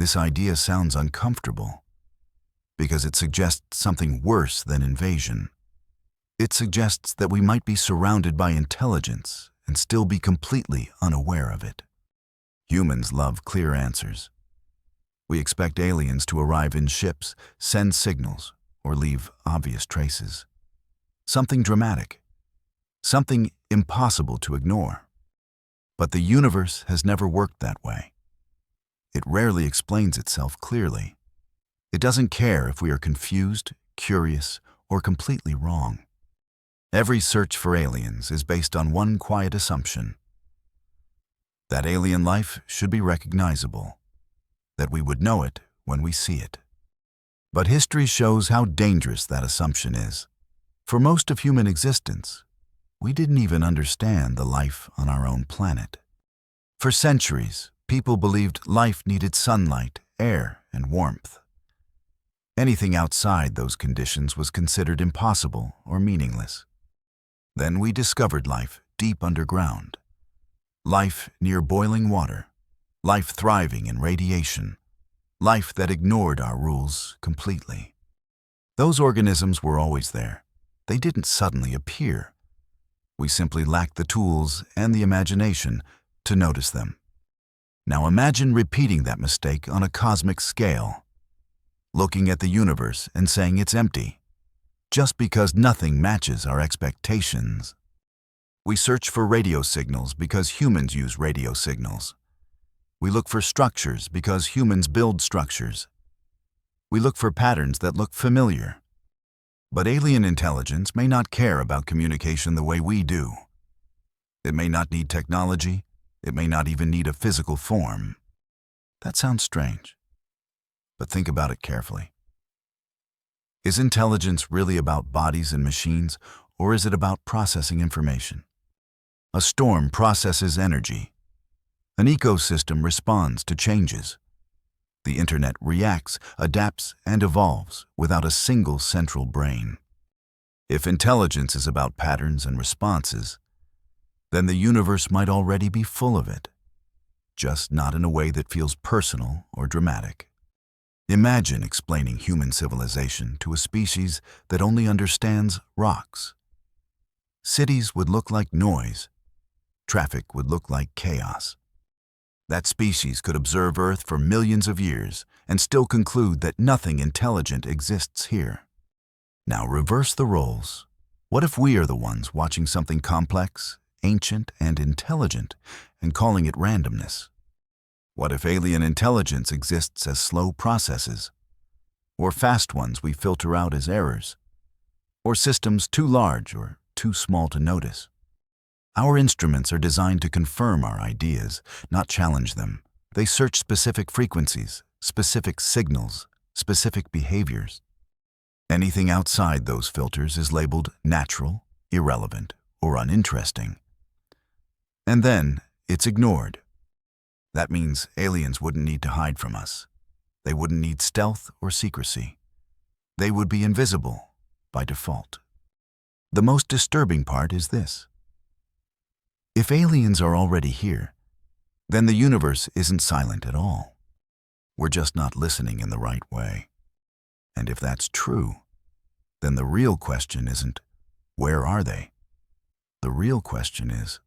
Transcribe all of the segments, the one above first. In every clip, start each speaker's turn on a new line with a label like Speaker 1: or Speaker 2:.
Speaker 1: this idea sounds uncomfortable because it suggests something worse than invasion. It suggests that we might be surrounded by intelligence and still be completely unaware of it. Humans love clear answers. We expect aliens to arrive in ships, send signals, or leave obvious traces. Something dramatic, something impossible to ignore. But the universe has never worked that way. It rarely explains itself clearly. It doesn't care if we are confused, curious, or completely wrong. Every search for aliens is based on one quiet assumption: that alien life should be recognizable, that we would know it when we see it. But history shows how dangerous that assumption is. For most of human existence, we didn't even understand the life on our own planet. For centuries, people believed life needed sunlight, air, and warmth. Anything outside those conditions was considered impossible or meaningless. Then we discovered life deep underground, life near boiling water, life thriving in radiation, life that ignored our rules completely. Those organisms were always there. They didn't suddenly appear. We simply lacked the tools and the imagination to notice them. Now imagine repeating that mistake on a cosmic scale, looking at the universe and saying it's empty, just because nothing matches our expectations. We search for radio signals because humans use radio signals. We look for structures because humans build structures. We look for patterns that look familiar. But alien intelligence may not care about communication the way we do. It may not need technology. It may not even need a physical form. That sounds strange, but think about it carefully. Is intelligence really about bodies and machines, or is it about processing information? A storm processes energy. An ecosystem responds to changes. The internet reacts, adapts, and evolves without a single central brain. If intelligence is about patterns and responses, then the universe might already be full of it, just not in a way that feels personal or dramatic. Imagine explaining human civilization to a species that only understands rocks. Cities would look like noise. Traffic would look like chaos. That species could observe Earth for millions of years and still conclude that nothing intelligent exists here. Now reverse the roles. What if we are the ones watching something complex, ancient, and intelligent and calling it randomness? What if alien intelligence exists as slow processes, or fast ones we filter out as errors, or systems too large or too small to notice? Our instruments are designed to confirm our ideas, not challenge them. They search specific frequencies, specific signals, specific behaviors. Anything outside those filters is labeled natural, irrelevant, or uninteresting. And then it's ignored. That means aliens wouldn't need to hide from us. They wouldn't need stealth or secrecy. They would be invisible by default. The most disturbing part is this. If aliens are already here, then the universe isn't silent at all. We're just not listening in the right way. And if that's true, then the real question isn't, where are they? The real question is,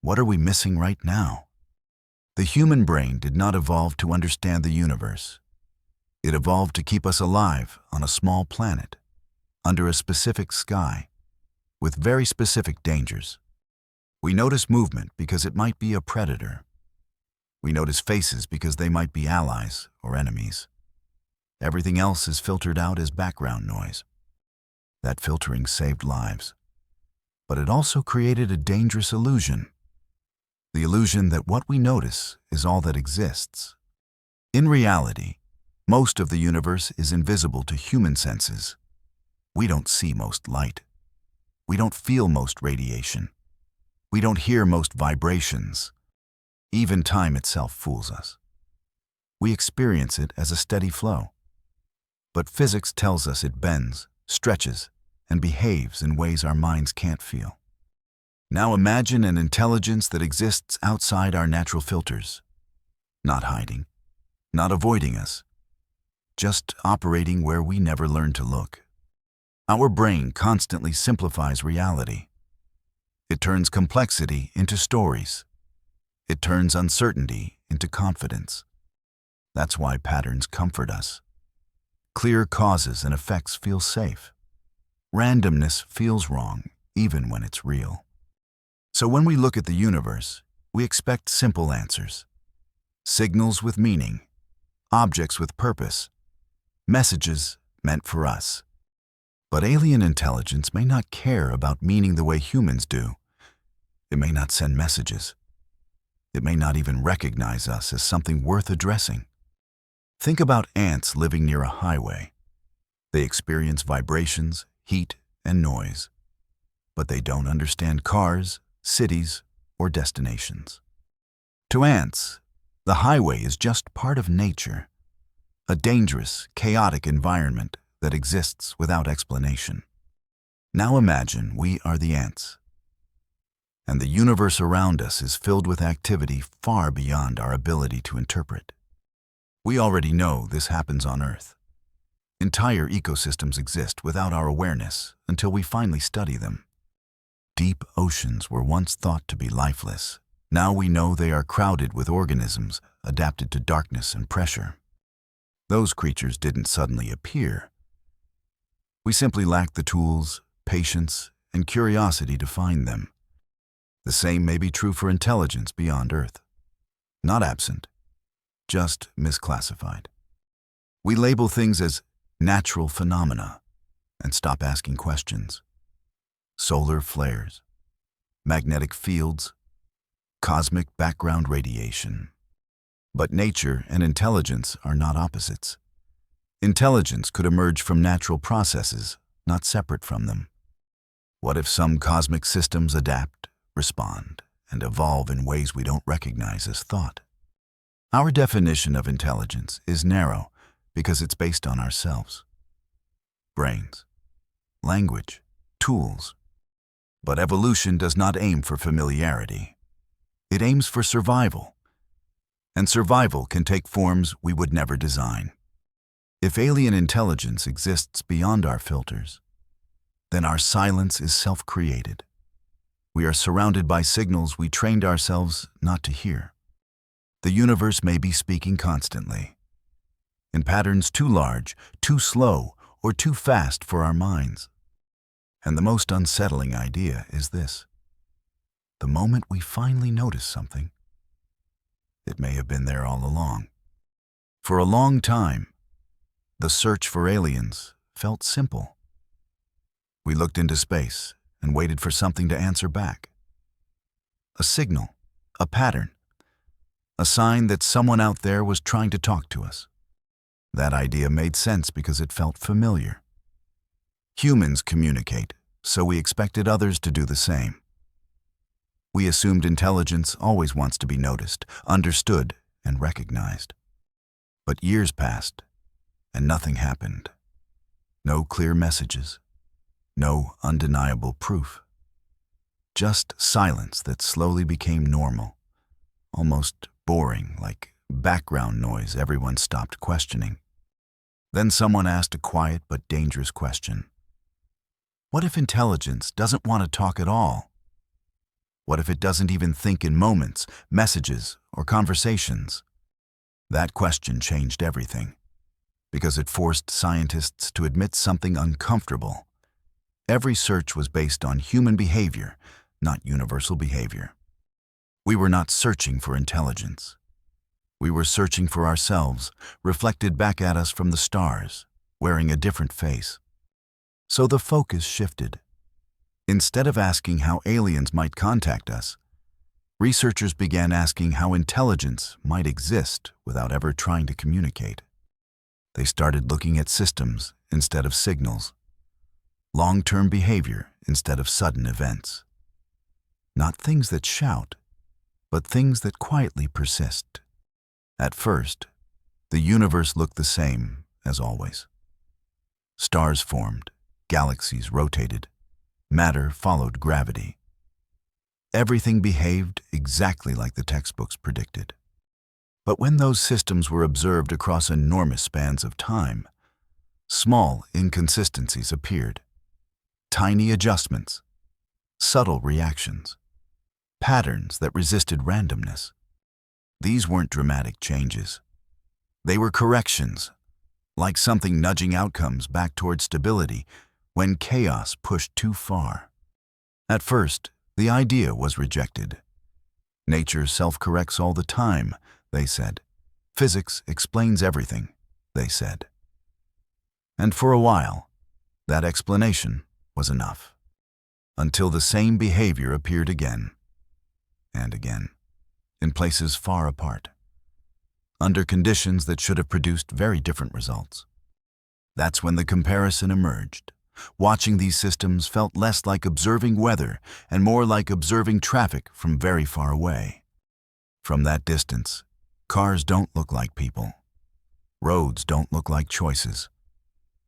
Speaker 1: what are we missing right now? The human brain did not evolve to understand the universe. It evolved to keep us alive on a small planet, under a specific sky, with very specific dangers. We notice movement because it might be a predator. We notice faces because they might be allies or enemies. Everything else is filtered out as background noise. That filtering saved lives. But it also created a dangerous illusion. The illusion that what we notice is all that exists. In reality, most of the universe is invisible to human senses. We don't see most light. We don't feel most radiation. We don't hear most vibrations. Even time itself fools us. We experience it as a steady flow. But physics tells us it bends, stretches, and behaves in ways our minds can't feel. Now imagine an intelligence that exists outside our natural filters, not hiding, not avoiding us, just operating where we never learned to look. Our brain constantly simplifies reality. It turns complexity into stories. It turns uncertainty into confidence. That's why patterns comfort us. Clear causes and effects feel safe. Randomness feels wrong, even when it's real. So when we look at the universe, we expect simple answers. Signals with meaning, objects with purpose, messages meant for us. But alien intelligence may not care about meaning the way humans do. It may not send messages. It may not even recognize us as something worth addressing. Think about ants living near a highway. They experience vibrations, heat, and noise. But they don't understand cars, cities, or destinations. To ants, the highway is just part of nature, a dangerous, chaotic environment that exists without explanation. Now imagine we are the ants, and the universe around us is filled with activity far beyond our ability to interpret. We already know this happens on Earth. Entire ecosystems exist without our awareness until we finally study them. Deep oceans were once thought to be lifeless. Now we know they are crowded with organisms adapted to darkness and pressure. Those creatures didn't suddenly appear. We simply lack the tools, patience, and curiosity to find them. The same may be true for intelligence beyond Earth. Not absent, just misclassified. We label things as natural phenomena and stop asking questions. Solar flares, magnetic fields, cosmic background radiation. But nature and intelligence are not opposites. Intelligence could emerge from natural processes, not separate from them. What if some cosmic systems adapt, respond, and evolve in ways we don't recognize as thought? Our definition of intelligence is narrow because it's based on ourselves. Brains, language, tools. But evolution does not aim for familiarity. It aims for survival. And survival can take forms we would never design. If alien intelligence exists beyond our filters, then our silence is self-created. We are surrounded by signals we trained ourselves not to hear. The universe may be speaking constantly, in patterns too large, too slow, or too fast for our minds. And the most unsettling idea is this: the moment we finally notice something, it may have been there all along. For a long time, the search for aliens felt simple. We looked into space and waited for something to answer back. A signal, a pattern, a sign that someone out there was trying to talk to us. That idea made sense because it felt familiar. Humans communicate, so we expected others to do the same. We assumed intelligence always wants to be noticed, understood, and recognized. But years passed, and nothing happened. No clear messages, no undeniable proof. Just silence that slowly became normal, almost boring, like background noise everyone stopped questioning. Then someone asked a quiet but dangerous question. What if intelligence doesn't want to talk at all? What if it doesn't even think in moments, messages, or conversations? That question changed everything, because it forced scientists to admit something uncomfortable. Every search was based on human behavior, not universal behavior. We were not searching for intelligence. We were searching for ourselves, reflected back at us from the stars, wearing a different face. So the focus shifted. Instead of asking how aliens might contact us, researchers began asking how intelligence might exist without ever trying to communicate. They started looking at systems instead of signals, long-term behavior instead of sudden events. Not things that shout, but things that quietly persist. At first, the universe looked the same as always. Stars formed, galaxies rotated, matter followed gravity. Everything behaved exactly like the textbooks predicted. But when those systems were observed across enormous spans of time, small inconsistencies appeared. Tiny adjustments, subtle reactions, patterns that resisted randomness. These weren't dramatic changes. They were corrections, like something nudging outcomes back toward stability when chaos pushed too far. At first, the idea was rejected. Nature self-corrects all the time, they said. Physics explains everything, they said. And for a while, that explanation was enough. Until the same behavior appeared again and again, in places far apart, under conditions that should have produced very different results. That's when the comparison emerged. Watching these systems felt less like observing weather and more like observing traffic from very far away. From that distance, cars don't look like people. Roads don't look like choices.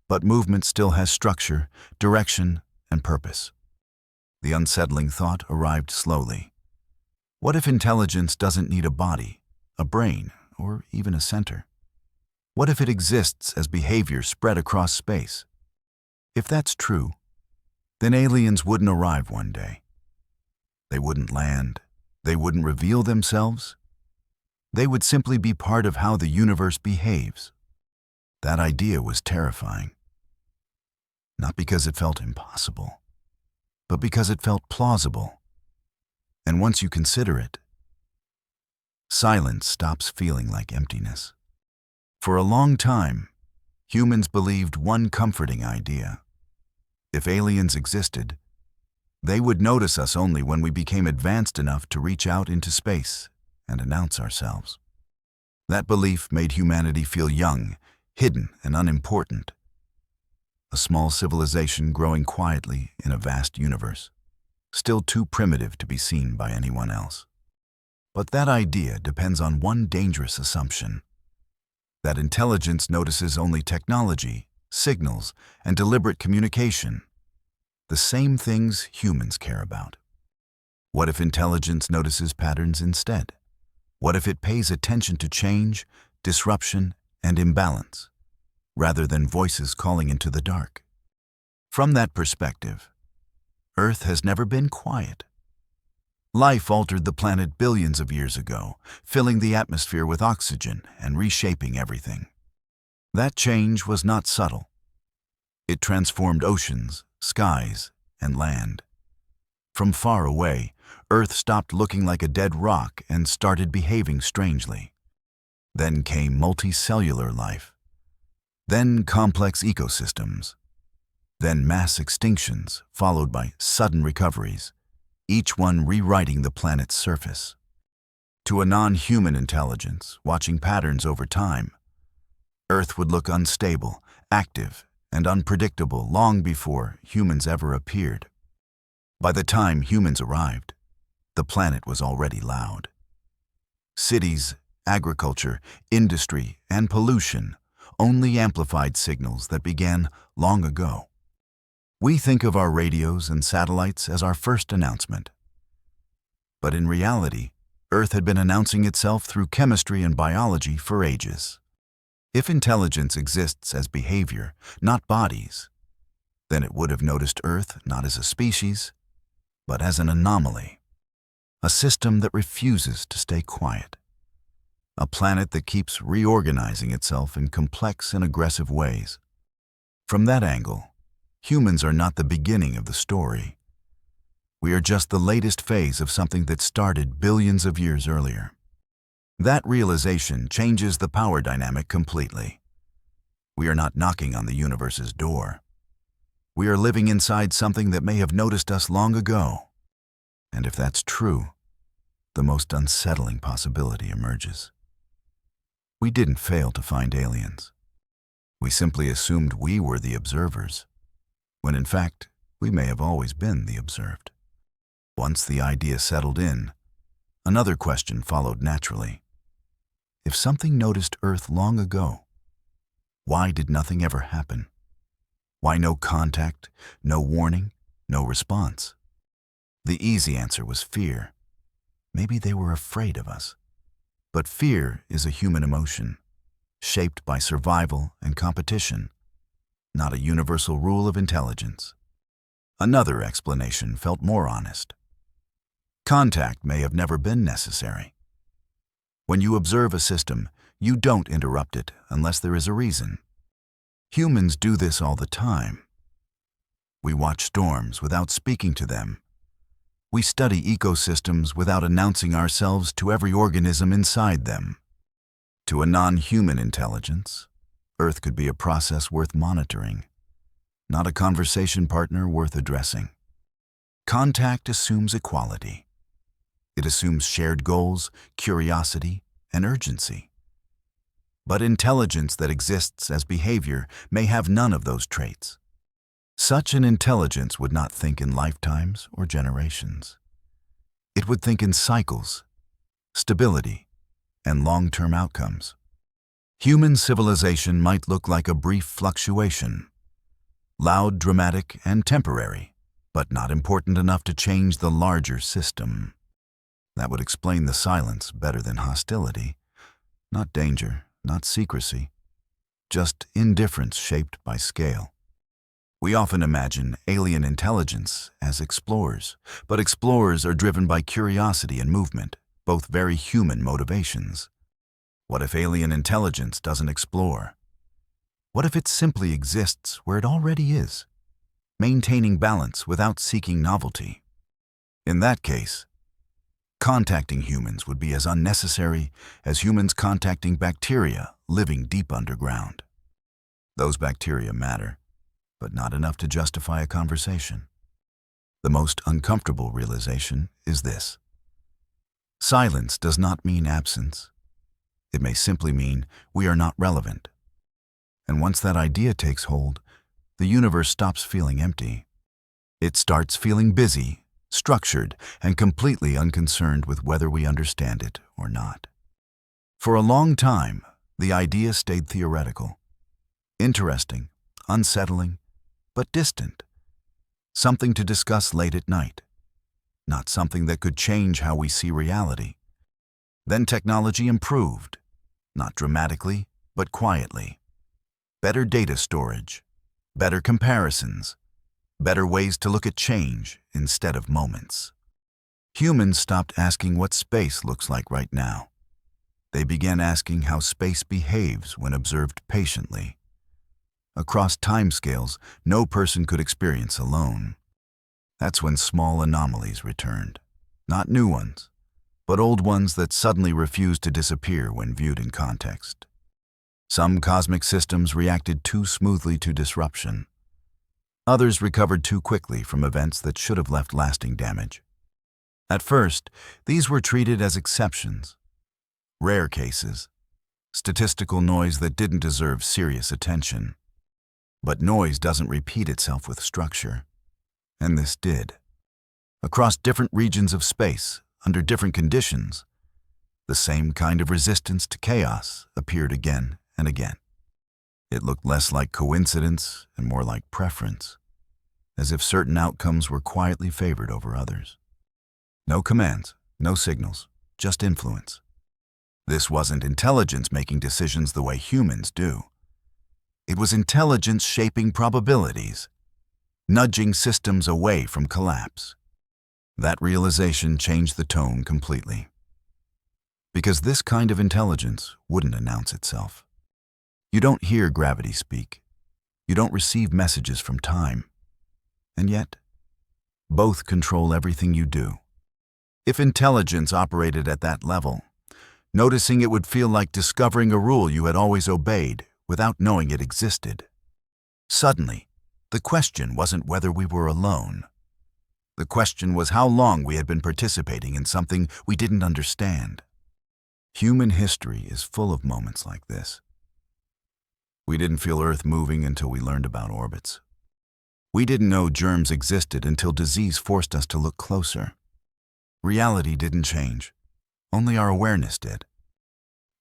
Speaker 1: But movement still has structure, direction, and purpose. The unsettling thought arrived slowly. What if intelligence doesn't need a body, a brain, or even a center? What if it exists as behavior spread across space? If that's true, then aliens wouldn't arrive one day. They wouldn't land. They wouldn't reveal themselves. They would simply be part of how the universe behaves. That idea was terrifying. Not because it felt impossible, but because it felt plausible. And once you consider it, silence stops feeling like emptiness. For a long time, humans believed one comforting idea. If aliens existed, they would notice us only when we became advanced enough to reach out into space and announce ourselves. That belief made humanity feel young, hidden, and unimportant. A small civilization growing quietly in a vast universe, still too primitive to be seen by anyone else. But that idea depends on one dangerous assumption: that intelligence notices only technology, signals, and deliberate communication, the same things humans care about. What if intelligence notices patterns instead? What if it pays attention to change, disruption, and imbalance, rather than voices calling into the dark? From that perspective, Earth has never been quiet. Life altered the planet billions of years ago, filling the atmosphere with oxygen and reshaping everything. That change was not subtle. It transformed oceans, skies, and land. From far away, Earth stopped looking like a dead rock and started behaving strangely. Then came multicellular life. Then complex ecosystems. Then mass extinctions, followed by sudden recoveries, each one rewriting the planet's surface. To a non-human intelligence, watching patterns over time, Earth would look unstable, active, and unpredictable long before humans ever appeared. By the time humans arrived, the planet was already loud. Cities, agriculture, industry, and pollution only amplified signals that began long ago. We think of our radios and satellites as our first announcement. But in reality, Earth had been announcing itself through chemistry and biology for ages. If intelligence exists as behavior, not bodies, then it would have noticed Earth not as a species, but as an anomaly. A system that refuses to stay quiet. A planet that keeps reorganizing itself in complex and aggressive ways. From that angle, humans are not the beginning of the story. We are just the latest phase of something that started billions of years earlier. That realization changes the power dynamic completely. We are not knocking on the universe's door. We are living inside something that may have noticed us long ago. And if that's true, the most unsettling possibility emerges. We didn't fail to find aliens. We simply assumed we were the observers, when in fact, we may have always been the observed. Once the idea settled in, another question followed naturally. If something noticed Earth long ago, why did nothing ever happen? Why no contact, no warning, no response? The easy answer was fear. Maybe they were afraid of us. But fear is a human emotion, shaped by survival and competition, not a universal rule of intelligence. Another explanation felt more honest. Contact may have never been necessary. When you observe a system, you don't interrupt it unless there is a reason. Humans do this all the time. We watch storms without speaking to them. We study ecosystems without announcing ourselves to every organism inside them. To a non-human intelligence, Earth could be a process worth monitoring, not a conversation partner worth addressing. Contact assumes equality. It assumes shared goals, curiosity, and urgency. But intelligence that exists as behavior may have none of those traits. Such an intelligence would not think in lifetimes or generations. It would think in cycles, stability, and long-term outcomes. Human civilization might look like a brief fluctuation, loud, dramatic, and temporary, but not important enough to change the larger system. That would explain the silence better than hostility. Not danger, not secrecy, just indifference shaped by scale. We often imagine alien intelligence as explorers, but explorers are driven by curiosity and movement, both very human motivations. What if alien intelligence doesn't explore? What if it simply exists where it already is, maintaining balance without seeking novelty? In that case, contacting humans would be as unnecessary as humans contacting bacteria living deep underground. Those bacteria matter, but not enough to justify a conversation. The most uncomfortable realization is this. Silence does not mean absence. It may simply mean we are not relevant. And once that idea takes hold, the universe stops feeling empty. It starts feeling busy, structured, and completely unconcerned with whether we understand it or not. For a long time, the idea stayed theoretical. Interesting, unsettling, but distant. Something to discuss late at night. Not something that could change how we see reality. Then technology improved, not dramatically, but quietly. Better data storage, better comparisons, better ways to look at change instead of moments. Humans stopped asking what space looks like right now. They began asking how space behaves when observed patiently. Across timescales, no person could experience alone. That's when small anomalies returned. Not new ones, but old ones that suddenly refused to disappear when viewed in context. Some cosmic systems reacted too smoothly to disruption. Others recovered too quickly from events that should have left lasting damage. At first, these were treated as exceptions, rare cases, statistical noise that didn't deserve serious attention. But noise doesn't repeat itself with structure, and this did. Across different regions of space, under different conditions, the same kind of resistance to chaos appeared again and again. It looked less like coincidence and more like preference, as if certain outcomes were quietly favored over others. No commands, no signals, just influence. This wasn't intelligence making decisions the way humans do. It was intelligence shaping probabilities, nudging systems away from collapse. That realization changed the tone completely. Because this kind of intelligence wouldn't announce itself. You don't hear gravity speak. You don't receive messages from time. And yet, both control everything you do. If intelligence operated at that level, noticing it would feel like discovering a rule you had always obeyed without knowing it existed. Suddenly, the question wasn't whether we were alone. The question was how long we had been participating in something we didn't understand. Human history is full of moments like this. We didn't feel Earth moving until we learned about orbits. We didn't know germs existed until disease forced us to look closer. Reality didn't change. Only our awareness did.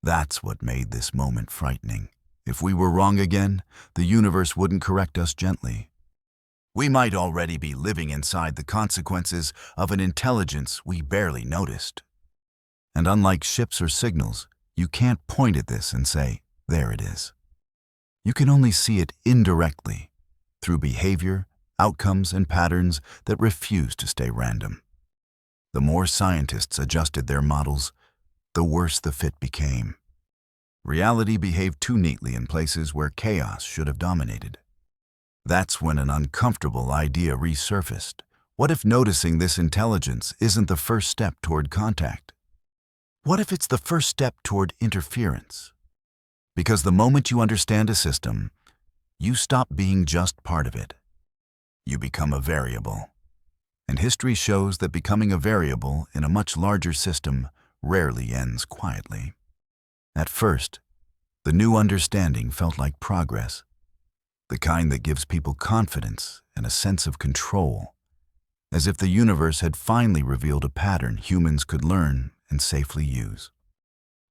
Speaker 1: That's what made this moment frightening. If we were wrong again, the universe wouldn't correct us gently. We might already be living inside the consequences of an intelligence we barely noticed. And unlike ships or signals, you can't point at this and say, there it is. You can only see it indirectly, through behavior, outcomes, and patterns that refuse to stay random. The more scientists adjusted their models, the worse the fit became. Reality behaved too neatly in places where chaos should have dominated. That's when an uncomfortable idea resurfaced. What if noticing this intelligence isn't the first step toward contact? What if it's the first step toward interference? Because the moment you understand a system, you stop being just part of it. You become a variable. And history shows that becoming a variable in a much larger system rarely ends quietly. At first, the new understanding felt like progress, the kind that gives people confidence and a sense of control, as if the universe had finally revealed a pattern humans could learn and safely use.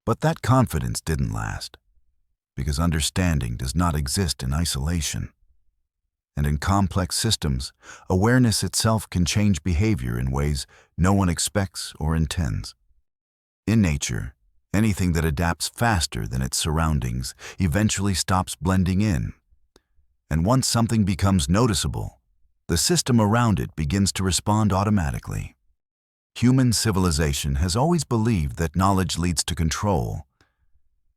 Speaker 1: But that confidence didn't last, because understanding does not exist in isolation. And in complex systems, awareness itself can change behavior in ways no one expects or intends. In nature, anything that adapts faster than its surroundings eventually stops blending in. And once something becomes noticeable, the system around it begins to respond automatically. Human civilization has always believed that knowledge leads to control,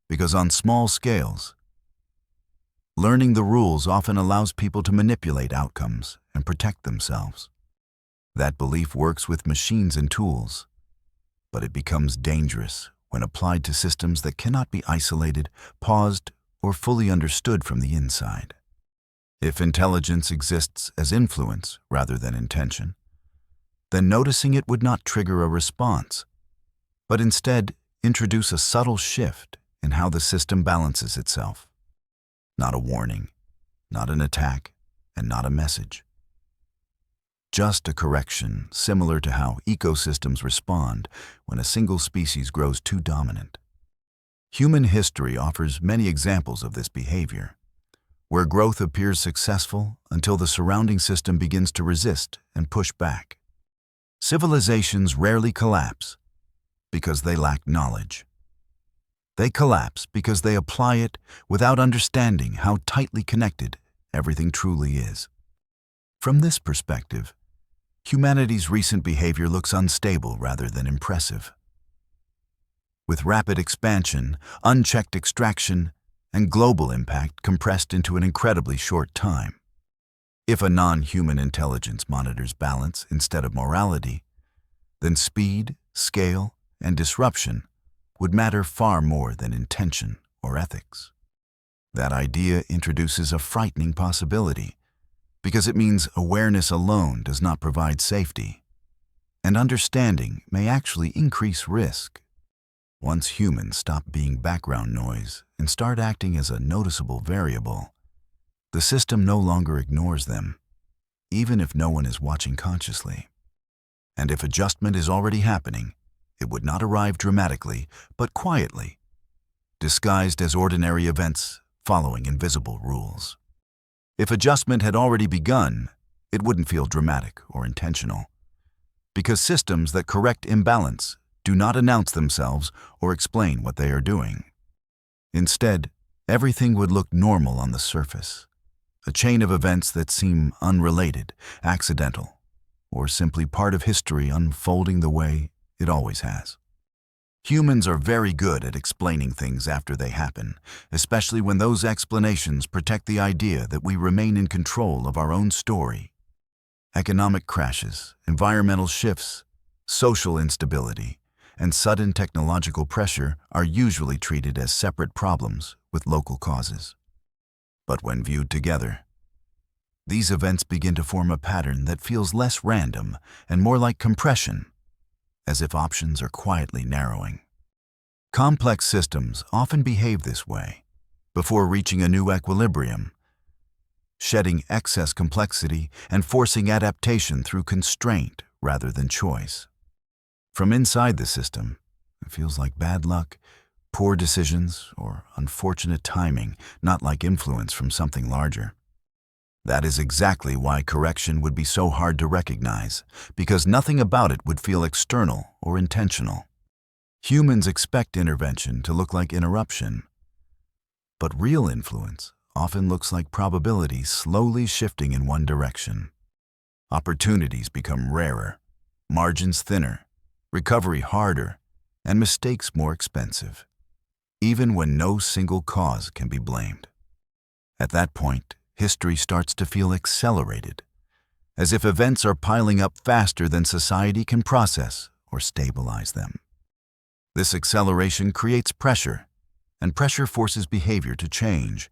Speaker 1: because on small scales, learning the rules often allows people to manipulate outcomes and protect themselves. That belief works with machines and tools, but it becomes dangerous when applied to systems that cannot be isolated, paused, or fully understood from the inside. If intelligence exists as influence rather than intention, then noticing it would not trigger a response, but instead introduce a subtle shift in how the system balances itself. Not a warning, not an attack, and not a message. Just a correction similar to how ecosystems respond when a single species grows too dominant. Human history offers many examples of this behavior, where growth appears successful until the surrounding system begins to resist and push back. Civilizations rarely collapse because they lack knowledge. They collapse because they apply it without understanding how tightly connected everything truly is. From this perspective, humanity's recent behavior looks unstable rather than impressive. With rapid expansion, unchecked extraction, and global impact compressed into an incredibly short time. If a non-human intelligence monitors balance instead of morality, then speed, scale, and disruption would matter far more than intention or ethics. That idea introduces a frightening possibility, because it means awareness alone does not provide safety, and understanding may actually increase risk. Once humans stop being background noise and start acting as a noticeable variable, the system no longer ignores them, even if no one is watching consciously. And if adjustment is already happening, it would not arrive dramatically, but quietly, disguised as ordinary events following invisible rules. If adjustment had already begun, it wouldn't feel dramatic or intentional, because systems that correct imbalance do not announce themselves or explain what they are doing. Instead, everything would look normal on the surface, a chain of events that seem unrelated, accidental, or simply part of history unfolding the way it always has. Humans are very good at explaining things after they happen, especially when those explanations protect the idea that we remain in control of our own story. Economic crashes, environmental shifts, social instability, and sudden technological pressure are usually treated as separate problems with local causes. But when viewed together, these events begin to form a pattern that feels less random and more like compression, as if options are quietly narrowing. Complex systems often behave this way, before reaching a new equilibrium, shedding excess complexity and forcing adaptation through constraint rather than choice. From inside the system, it feels like bad luck, poor decisions, or unfortunate timing, not like influence from something larger. That is exactly why correction would be so hard to recognize, because nothing about it would feel external or intentional. Humans expect intervention to look like interruption, but real influence often looks like probability slowly shifting in one direction. Opportunities become rarer, margins thinner, recovery harder, and mistakes more expensive, even when no single cause can be blamed. At that point, history starts to feel accelerated, as if events are piling up faster than society can process or stabilize them. This acceleration creates pressure, and pressure forces behavior to change,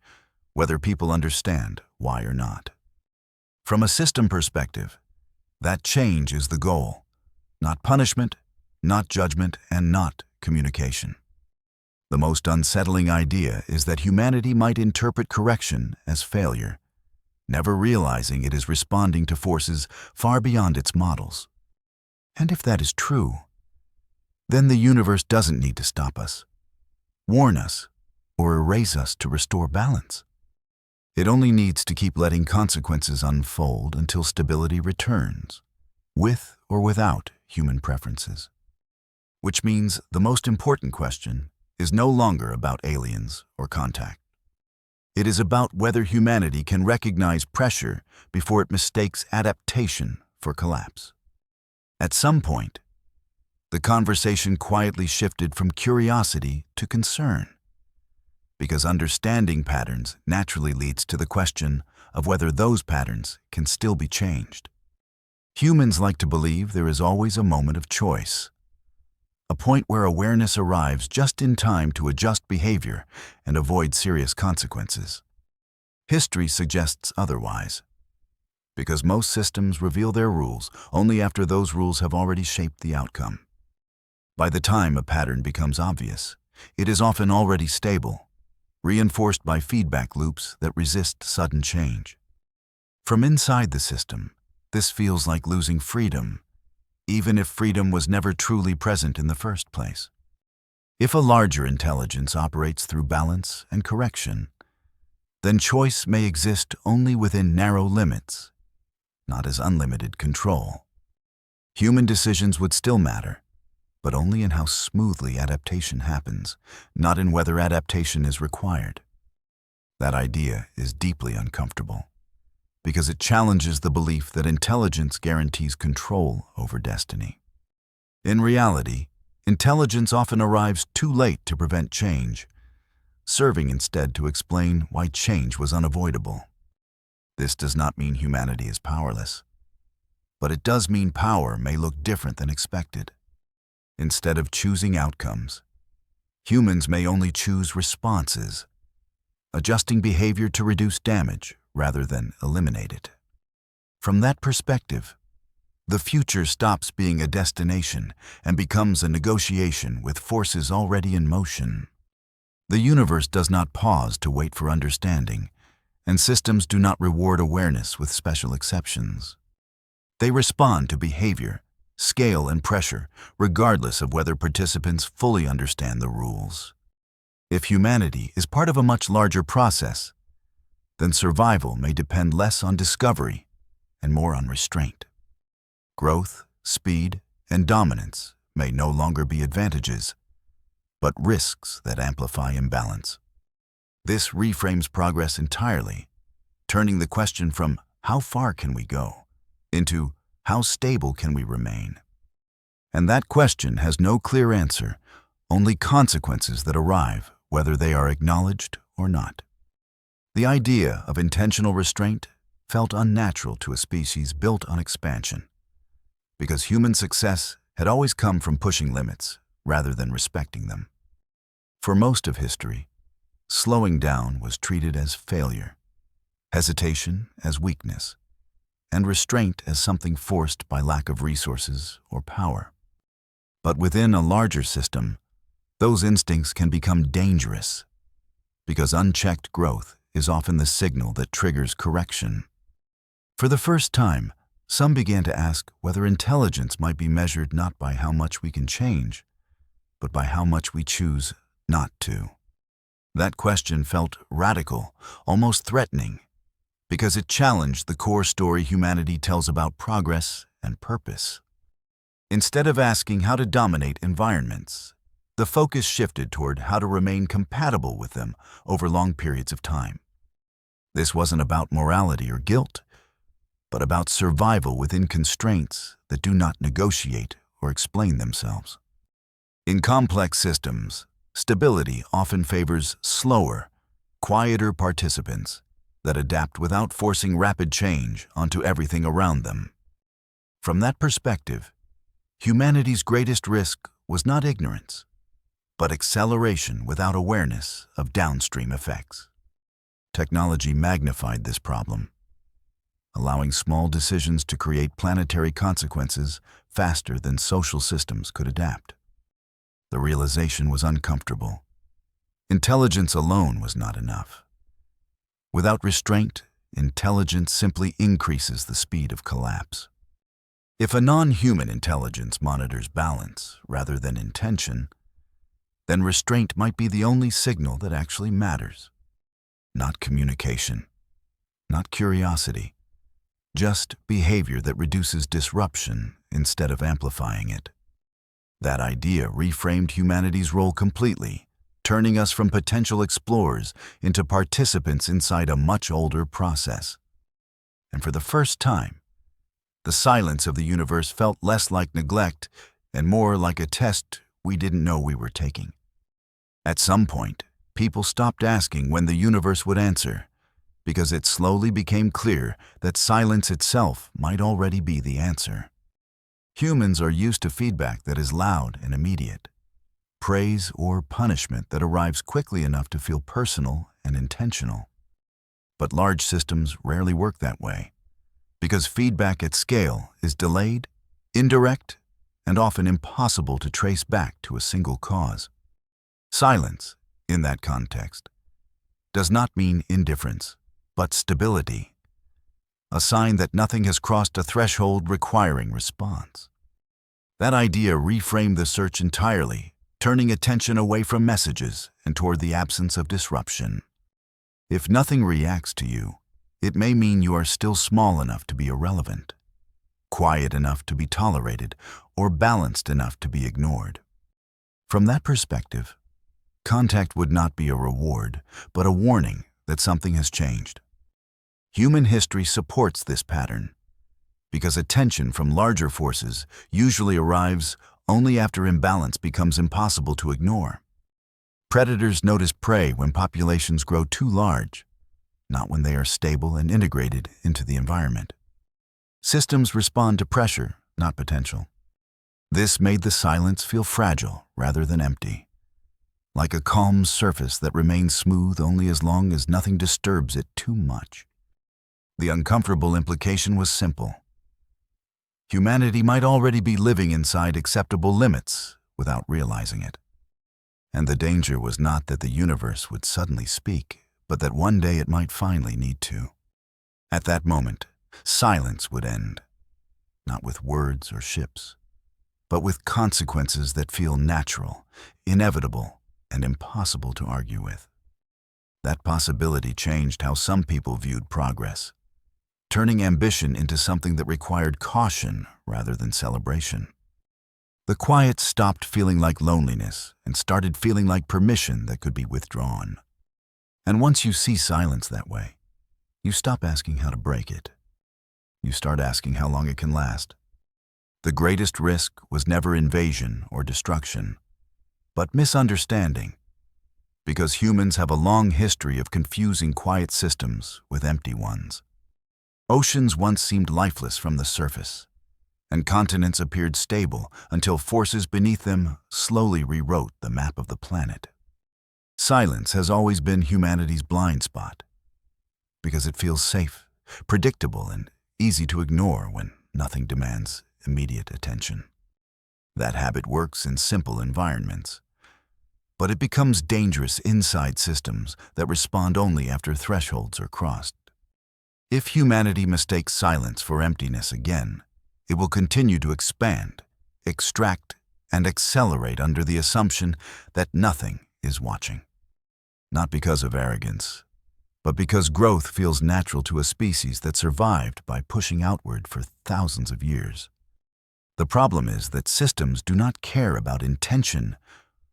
Speaker 1: whether people understand why or not. From a system perspective, that change is the goal, not punishment, not judgment, and not communication. The most unsettling idea is that humanity might interpret correction as failure, never realizing it is responding to forces far beyond its models. And if that is true, then the universe doesn't need to stop us, warn us, or erase us to restore balance. It only needs to keep letting consequences unfold until stability returns, with or without human preferences. Which means the most important question is no longer about aliens or contact. It is about whether humanity can recognize pressure before it mistakes adaptation for collapse. At some point, the conversation quietly shifted from curiosity to concern, because understanding patterns naturally leads to the question of whether those patterns can still be changed. Humans like to believe there is always a moment of choice, a point where awareness arrives just in time to adjust behavior and avoid serious consequences. History suggests otherwise, because most systems reveal their rules only after those rules have already shaped the outcome. By the time a pattern becomes obvious, it is often already stable, reinforced by feedback loops that resist sudden change. From inside the system, this feels like losing freedom, even if freedom was never truly present in the first place. If a larger intelligence operates through balance and correction, then choice may exist only within narrow limits, not as unlimited control. Human decisions would still matter, but only in how smoothly adaptation happens, not in whether adaptation is required. That idea is deeply uncomfortable, because it challenges the belief that intelligence guarantees control over destiny. In reality, intelligence often arrives too late to prevent change, serving instead to explain why change was unavoidable. This does not mean humanity is powerless, but it does mean power may look different than expected. Instead of choosing outcomes, humans may only choose responses, adjusting behavior to reduce damage rather than eliminate it. From that perspective, the future stops being a destination and becomes a negotiation with forces already in motion. The universe does not pause to wait for understanding, and systems do not reward awareness with special exceptions. They respond to behavior, scale, and pressure, regardless of whether participants fully understand the rules. If humanity is part of a much larger process, then survival may depend less on discovery and more on restraint. Growth, speed, and dominance may no longer be advantages, but risks that amplify imbalance. This reframes progress entirely, turning the question from how far can we go into how stable can we remain? And that question has no clear answer, only consequences that arrive whether they are acknowledged or not. The idea of intentional restraint felt unnatural to a species built on expansion, because human success had always come from pushing limits rather than respecting them. For most of history, slowing down was treated as failure, hesitation as weakness, and restraint as something forced by lack of resources or power. But within a larger system, those instincts can become dangerous, because unchecked growth is often the signal that triggers correction. For the first time, some began to ask whether intelligence might be measured not by how much we can change, but by how much we choose not to. That question felt radical, almost threatening, because it challenged the core story humanity tells about progress and purpose. Instead of asking how to dominate environments, the focus shifted toward how to remain compatible with them over long periods of time. This wasn't about morality or guilt, but about survival within constraints that do not negotiate or explain themselves. In complex systems, stability often favors slower, quieter participants that adapt without forcing rapid change onto everything around them. From that perspective, humanity's greatest risk was not ignorance, but acceleration without awareness of downstream effects. Technology magnified this problem, allowing small decisions to create planetary consequences faster than social systems could adapt. The realization was uncomfortable. Intelligence alone was not enough. Without restraint, intelligence simply increases the speed of collapse. If a non-human intelligence monitors balance rather than intention, then restraint might be the only signal that actually matters. Not communication, not curiosity, just behavior that reduces disruption instead of amplifying it. That idea reframed humanity's role completely, turning us from potential explorers into participants inside a much older process. And for the first time, the silence of the universe felt less like neglect and more like a test we didn't know we were taking. At some point, people stopped asking when the universe would answer, because it slowly became clear that silence itself might already be the answer. Humans are used to feedback that is loud and immediate, praise or punishment that arrives quickly enough to feel personal and intentional. But large systems rarely work that way, because feedback at scale is delayed, indirect, and often impossible to trace back to a single cause. Silence, in that context, does not mean indifference, but stability, a sign that nothing has crossed a threshold requiring response. That idea reframed the search entirely, turning attention away from messages and toward the absence of disruption. If nothing reacts to you, it may mean you are still small enough to be irrelevant, quiet enough to be tolerated, or balanced enough to be ignored. From that perspective, contact would not be a reward, but a warning that something has changed. Human history supports this pattern, because attention from larger forces usually arrives only after imbalance becomes impossible to ignore. Predators notice prey when populations grow too large, not when they are stable and integrated into the environment. Systems respond to pressure, not potential. This made the silence feel fragile rather than empty, like a calm surface that remains smooth only as long as nothing disturbs it too much. The uncomfortable implication was simple. Humanity might already be living inside acceptable limits without realizing it. And the danger was not that the universe would suddenly speak, but that one day it might finally need to. At that moment, silence would end, not with words or ships, but with consequences that feel natural, inevitable, and impossible to argue with. That possibility changed how some people viewed progress, turning ambition into something that required caution rather than celebration. The quiet stopped feeling like loneliness and started feeling like permission that could be withdrawn. And once you see silence that way, you stop asking how to break it. You start asking how long it can last. The greatest risk was never invasion or destruction, but misunderstanding, because humans have a long history of confusing quiet systems with empty ones. Oceans once seemed lifeless from the surface, and continents appeared stable until forces beneath them slowly rewrote the map of the planet. Silence has always been humanity's blind spot, because it feels safe, predictable, and easy to ignore when nothing demands immediate attention. That habit works in simple environments, but it becomes dangerous inside systems that respond only after thresholds are crossed. If humanity mistakes silence for emptiness again, it will continue to expand, extract, and accelerate under the assumption that nothing is watching. Not because of arrogance, but because growth feels natural to a species that survived by pushing outward for thousands of years. The problem is that systems do not care about intention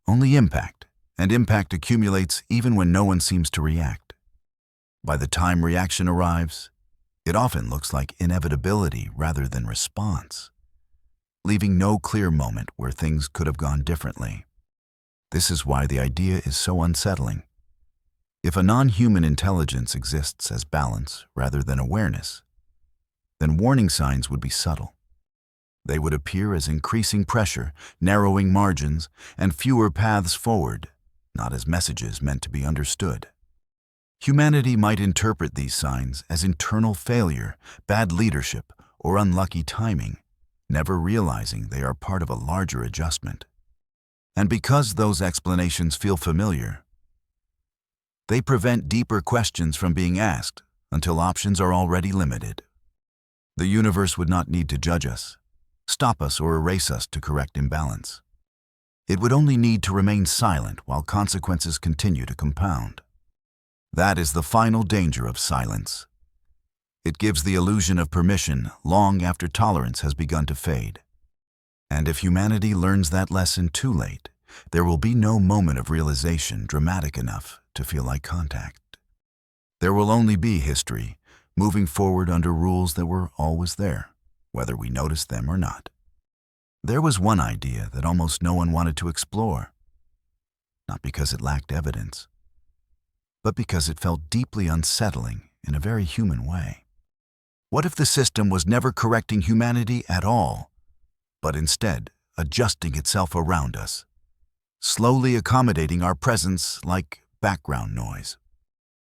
Speaker 1: only impact, and impact accumulates even when no one seems to react. By the time reaction arrives, it often looks like inevitability rather than response, leaving no clear moment where things could have gone differently. This is why the idea is so unsettling. If a non-human intelligence exists as balance rather than awareness, then warning signs would be subtle. They would appear as increasing pressure, narrowing margins, and fewer paths forward, not as messages meant to be understood. Humanity might interpret these signs as internal failure, bad leadership, or unlucky timing, never realizing they are part of a larger adjustment. And because those explanations feel familiar, they prevent deeper questions from being asked until options are already limited. The universe would not need to judge us, stop us, or erase us to correct imbalance. It would only need to remain silent while consequences continue to compound. That is the final danger of silence. It gives the illusion of permission long after tolerance has begun to fade. And if humanity learns that lesson too late, there will be no moment of realization dramatic enough to feel like contact. There will only be history, moving forward under rules that were always there, whether we noticed them or not. There was one idea that almost no one wanted to explore, not because it lacked evidence, but because it felt deeply unsettling in a very human way. What if the system was never correcting humanity at all, but instead adjusting itself around us, slowly accommodating our presence like background noise?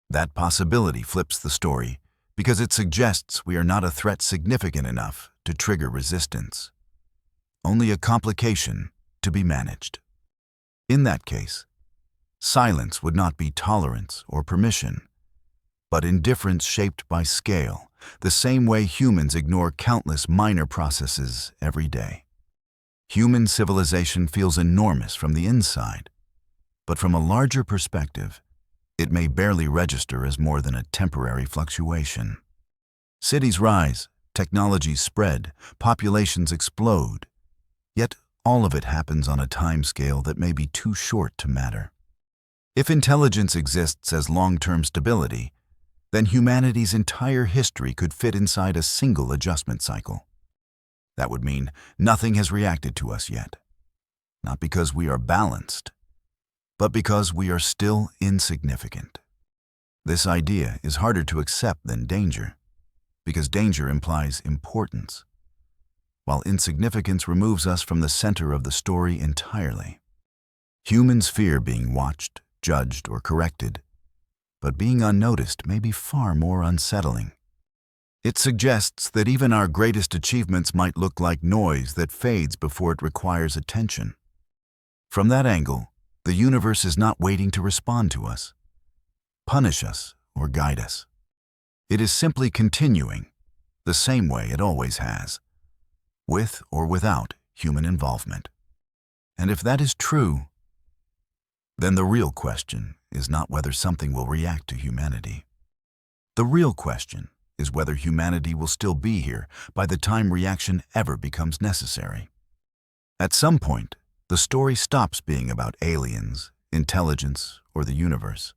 Speaker 1: That possibility flips the story because it suggests we are not a threat significant enough to trigger resistance, only a complication to be managed. In that case, silence would not be tolerance or permission, but indifference shaped by scale, the same way humans ignore countless minor processes every day. Human civilization feels enormous from the inside, but from a larger perspective, it may barely register as more than a temporary fluctuation. Cities rise, technologies spread, populations explode, yet all of it happens on a timescale that may be too short to matter. If intelligence exists as long-term stability, then humanity's entire history could fit inside a single adjustment cycle. That would mean nothing has reacted to us yet, not because we are balanced, but because we are still insignificant. This idea is harder to accept than danger, because danger implies importance, while insignificance removes us from the center of the story entirely. Humans fear being watched, judged, or corrected, but being unnoticed may be far more unsettling. It suggests that even our greatest achievements might look like noise that fades before it requires attention. From that angle, the universe is not waiting to respond to us, punish us, or guide us. It is simply continuing, the same way it always has, with or without human involvement. And if that is true, then the real question is not whether something will react to humanity. The real question is whether humanity will still be here by the time reaction ever becomes necessary. At some point, the story stops being about aliens, intelligence, or the universe,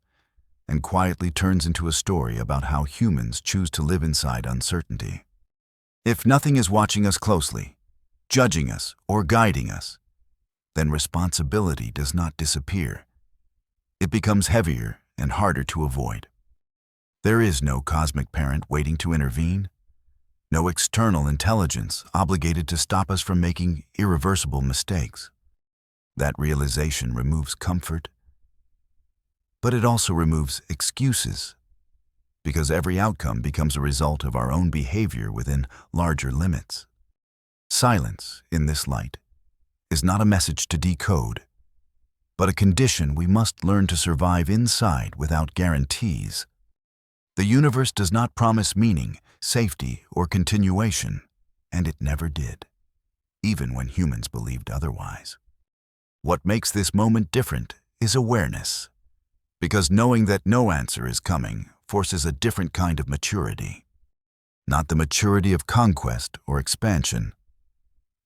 Speaker 1: and quietly turns into a story about how humans choose to live inside uncertainty. If nothing is watching us closely, judging us, or guiding us, then responsibility does not disappear. It becomes heavier and harder to avoid. There is no cosmic parent waiting to intervene, no external intelligence obligated to stop us from making irreversible mistakes. That realization removes comfort, but it also removes excuses, because every outcome becomes a result of our own behavior within larger limits. Silence, in this light, is not a message to decode, but a condition we must learn to survive inside without guarantees. The universe does not promise meaning, safety, or continuation, and it never did, even when humans believed otherwise. What makes this moment different is awareness, because knowing that no answer is coming forces a different kind of maturity. Not the maturity of conquest or expansion,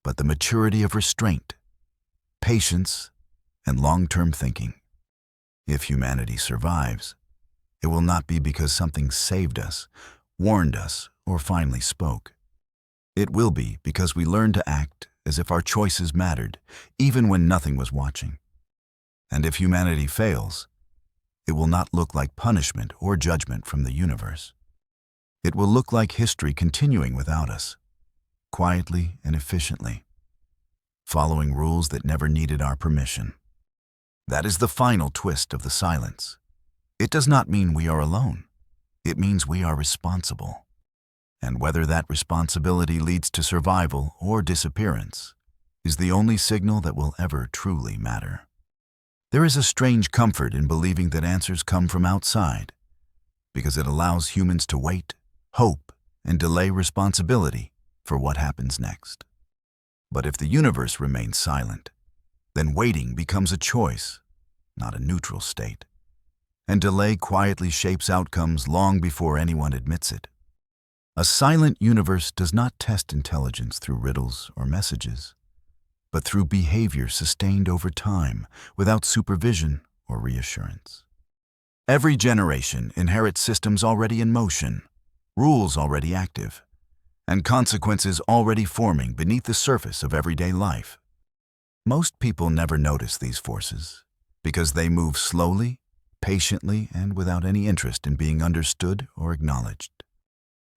Speaker 1: but the maturity of restraint, patience, and long-term thinking. If humanity survives, it will not be because something saved us, warned us, or finally spoke. It will be because we learned to act as if our choices mattered, even when nothing was watching. And if humanity fails, it will not look like punishment or judgment from the universe. It will look like history continuing without us, quietly and efficiently, following rules that never needed our permission. That is the final twist of the silence. It does not mean we are alone. It means we are responsible. And whether that responsibility leads to survival or disappearance is the only signal that will ever truly matter. There is a strange comfort in believing that answers come from outside, because it allows humans to wait, hope, and delay responsibility for what happens next. But if the universe remains silent, then waiting becomes a choice, not a neutral state. And delay quietly shapes outcomes long before anyone admits it. A silent universe does not test intelligence through riddles or messages, but through behavior sustained over time without supervision or reassurance. Every generation inherits systems already in motion, rules already active, and consequences already forming beneath the surface of everyday life. Most people never notice these forces because they move slowly, patiently, and without any interest in being understood or acknowledged.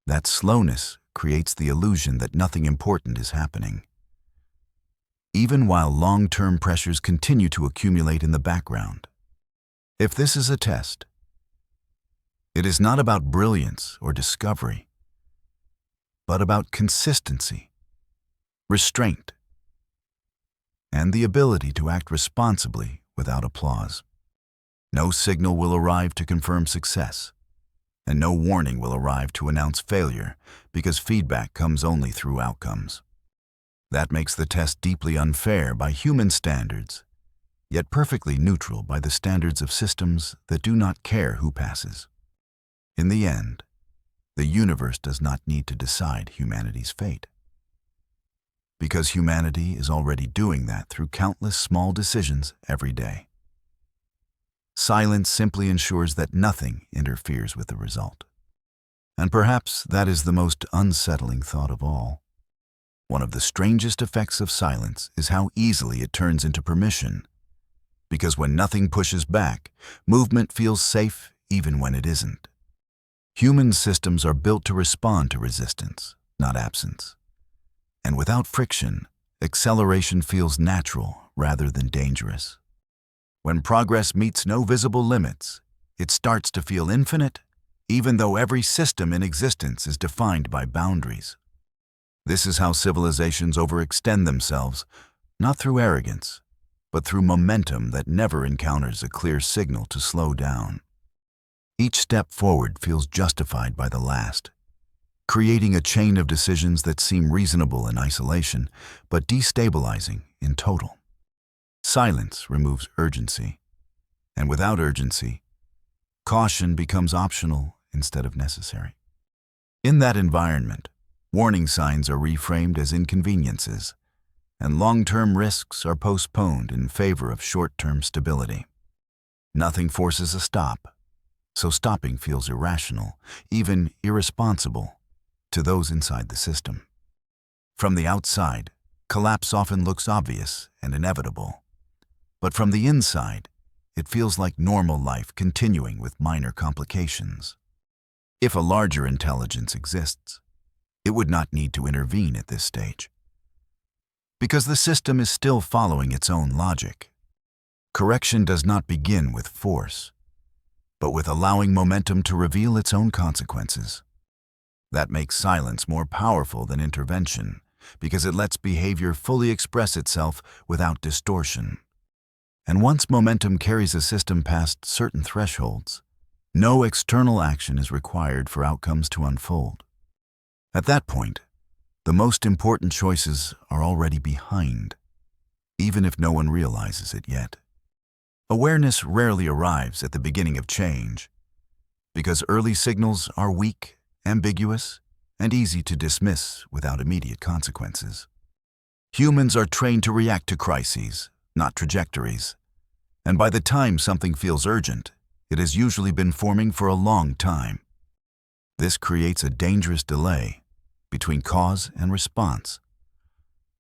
Speaker 1: That slowness creates the illusion that nothing important is happening, even while long-term pressures continue to accumulate in the background. If this is a test, it is not about brilliance or discovery, but about consistency, restraint, and the ability to act responsibly without applause. No signal will arrive to confirm success, and no warning will arrive to announce failure, because feedback comes only through outcomes. That makes the test deeply unfair by human standards, yet perfectly neutral by the standards of systems that do not care who passes. In the end, the universe does not need to decide humanity's fate, because humanity is already doing that through countless small decisions every day. Silence simply ensures that nothing interferes with the result. And perhaps that is the most unsettling thought of all. One of the strangest effects of silence is how easily it turns into permission, because when nothing pushes back, movement feels safe even when it isn't. Human systems are built to respond to resistance, not absence. And without friction, acceleration feels natural rather than dangerous. When progress meets no visible limits, it starts to feel infinite, even though every system in existence is defined by boundaries. This is how civilizations overextend themselves, not through arrogance, but through momentum that never encounters a clear signal to slow down. Each step forward feels justified by the last, creating a chain of decisions that seem reasonable in isolation, but destabilizing in total. Silence removes urgency, and without urgency, caution becomes optional instead of necessary. In that environment, warning signs are reframed as inconveniences, and long-term risks are postponed in favor of short-term stability. Nothing forces a stop, so stopping feels irrational, even irresponsible, to those inside the system. From the outside, collapse often looks obvious and inevitable. But from the inside, it feels like normal life continuing with minor complications. If a larger intelligence exists, it would not need to intervene at this stage, because the system is still following its own logic. Correction does not begin with force, but with allowing momentum to reveal its own consequences. That makes silence more powerful than intervention, because it lets behavior fully express itself without distortion. And once momentum carries a system past certain thresholds, no external action is required for outcomes to unfold. At that point, the most important choices are already behind, even if no one realizes it yet. Awareness rarely arrives at the beginning of change, because early signals are weak, ambiguous, and easy to dismiss without immediate consequences. Humans are trained to react to crises, not trajectories, And by the time something feels urgent, it has usually been forming for a long time. This creates a dangerous delay between cause and response,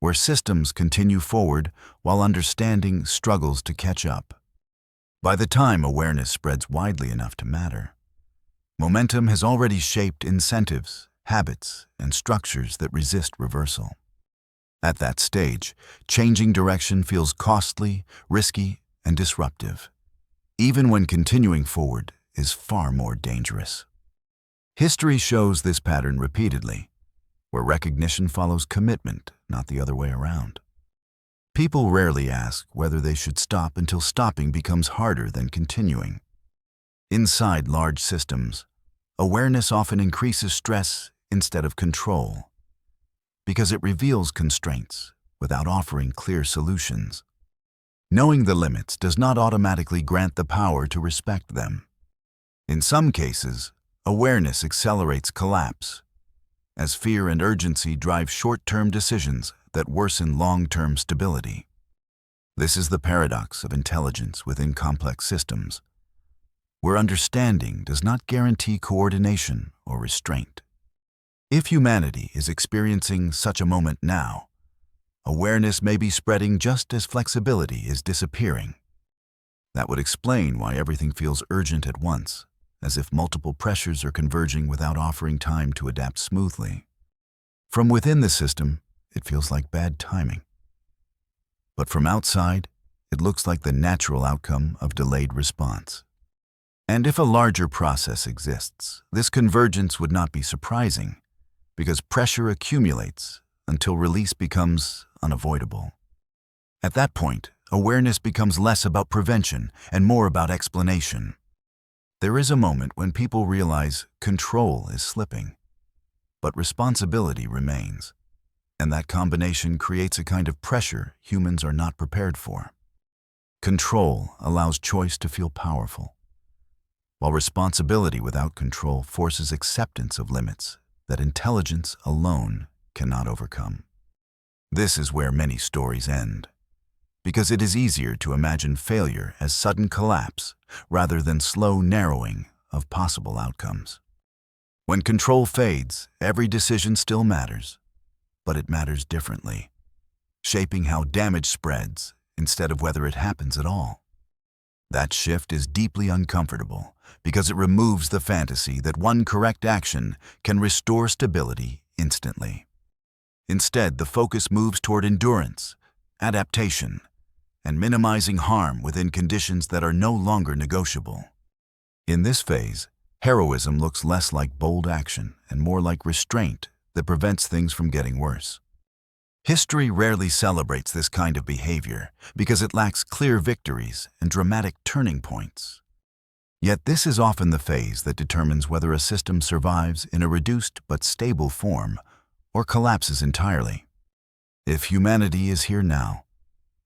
Speaker 1: where systems continue forward while understanding struggles to catch up. By the time awareness spreads widely enough to matter, momentum has already shaped incentives, habits, and structures that resist reversal. At that stage, changing direction feels costly, risky, and disruptive, even when continuing forward is far more dangerous. History shows this pattern repeatedly, where recognition follows commitment, not the other way around. People rarely ask whether they should stop until stopping becomes harder than continuing. Inside large systems, awareness often increases stress instead of control, because it reveals constraints without offering clear solutions. Knowing the limits does not automatically grant the power to respect them. In some cases, awareness accelerates collapse, as fear and urgency drive short-term decisions that worsen long-term stability. This is the paradox of intelligence within complex systems, where understanding does not guarantee coordination or restraint. If humanity is experiencing such a moment now, awareness may be spreading just as flexibility is disappearing. That would explain why everything feels urgent at once, as if multiple pressures are converging without offering time to adapt smoothly. From within the system, it feels like bad timing. But from outside, it looks like the natural outcome of delayed response. And if a larger process exists, this convergence would not be surprising, because pressure accumulates until release becomes unavoidable. At that point, awareness becomes less about prevention and more about explanation. There is a moment when people realize control is slipping, but responsibility remains, and that combination creates a kind of pressure humans are not prepared for. Control allows choice to feel powerful, while responsibility without control forces acceptance of limits that intelligence alone cannot overcome. This is where many stories end, because it is easier to imagine failure as sudden collapse rather than slow narrowing of possible outcomes. When control fades, every decision still matters, but it matters differently, shaping how damage spreads instead of whether it happens at all. That shift is deeply uncomfortable because it removes the fantasy that one correct action can restore stability instantly. Instead, the focus moves toward endurance, adaptation, and minimizing harm within conditions that are no longer negotiable. In this phase, heroism looks less like bold action and more like restraint that prevents things from getting worse. History rarely celebrates this kind of behavior because it lacks clear victories and dramatic turning points. Yet this is often the phase that determines whether a system survives in a reduced but stable form or collapses entirely. If humanity is here now,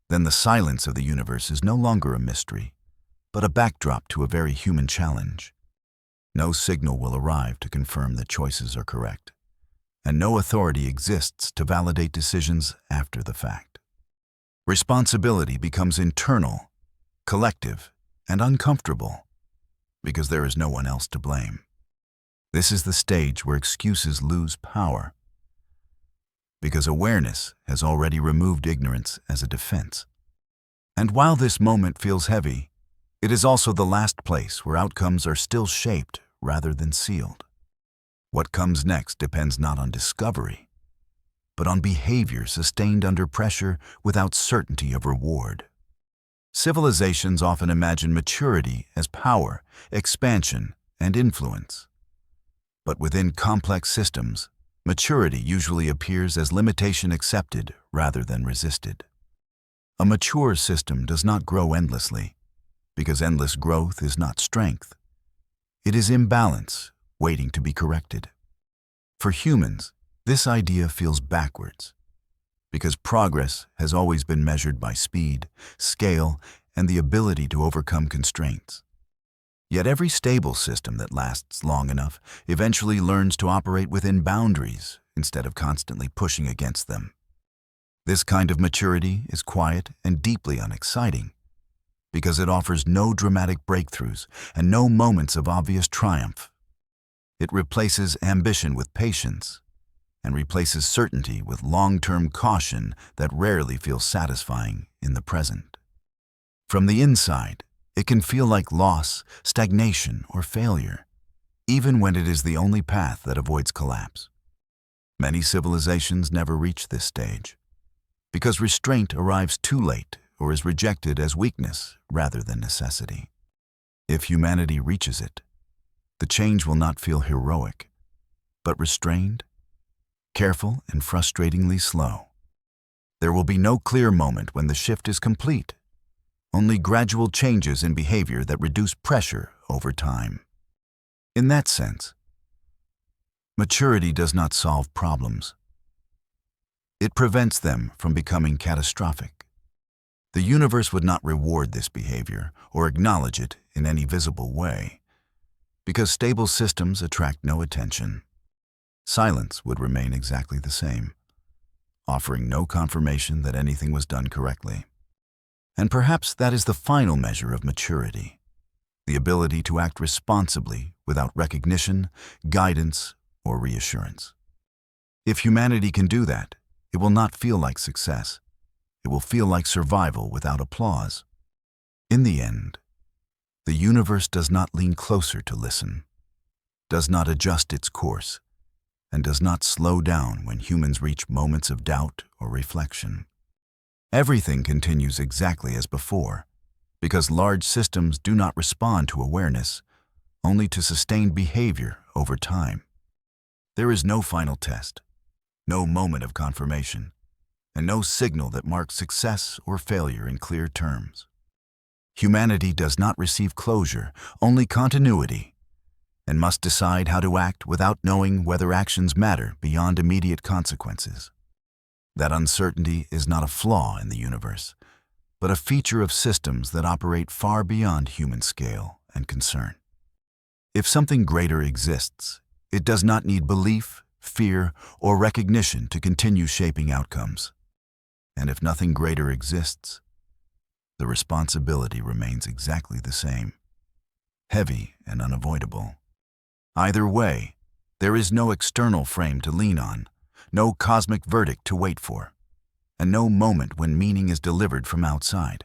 Speaker 1: then the silence of the universe is no longer a mystery, but a backdrop to a very human challenge. No signal will arrive to confirm that choices are correct, and no authority exists to validate decisions after the fact. Responsibility becomes internal, collective, and uncomfortable because there is no one else to blame. This is the stage where excuses lose power, because awareness has already removed ignorance as a defense. And while this moment feels heavy, it is also the last place where outcomes are still shaped rather than sealed. What comes next depends not on discovery, but on behavior sustained under pressure without certainty of reward. Civilizations often imagine maturity as power, expansion, and influence. But within complex systems, maturity usually appears as limitation accepted rather than resisted. A mature system does not grow endlessly, because endless growth is not strength. It is imbalance waiting to be corrected. For humans, this idea feels backwards, because progress has always been measured by speed, scale, and the ability to overcome constraints. Yet every stable system that lasts long enough eventually learns to operate within boundaries instead of constantly pushing against them. This kind of maturity is quiet and deeply unexciting, because it offers no dramatic breakthroughs and no moments of obvious triumph. It replaces ambition with patience and replaces certainty with long-term caution that rarely feels satisfying in the present. From the inside, it can feel like loss, stagnation, or failure, even when it is the only path that avoids collapse. Many civilizations never reach this stage, because restraint arrives too late or is rejected as weakness rather than necessity. If humanity reaches it, the change will not feel heroic, but restrained, careful, and frustratingly slow. There will be no clear moment when the shift is complete, only gradual changes in behavior that reduce pressure over time. In that sense, maturity does not solve problems. It prevents them from becoming catastrophic. The universe would not reward this behavior or acknowledge it in any visible way, because stable systems attract no attention. Silence would remain exactly the same, offering no confirmation that anything was done correctly. And perhaps that is the final measure of maturity, the ability to act responsibly without recognition, guidance, or reassurance. If humanity can do that, it will not feel like success. It will feel like survival without applause. In the end, the universe does not lean closer to listen, does not adjust its course, and does not slow down when humans reach moments of doubt or reflection. Everything continues exactly as before, because large systems do not respond to awareness, only to sustained behavior over time. There is no final test, no moment of confirmation, and no signal that marks success or failure in clear terms. Humanity does not receive closure, only continuity, and must decide how to act without knowing whether actions matter beyond immediate consequences. That uncertainty is not a flaw in the universe, but a feature of systems that operate far beyond human scale and concern. If something greater exists, it does not need belief, fear, or recognition to continue shaping outcomes. And if nothing greater exists, the responsibility remains exactly the same, heavy and unavoidable. Either way, there is no external frame to lean on, no cosmic verdict to wait for, and no moment when meaning is delivered from outside.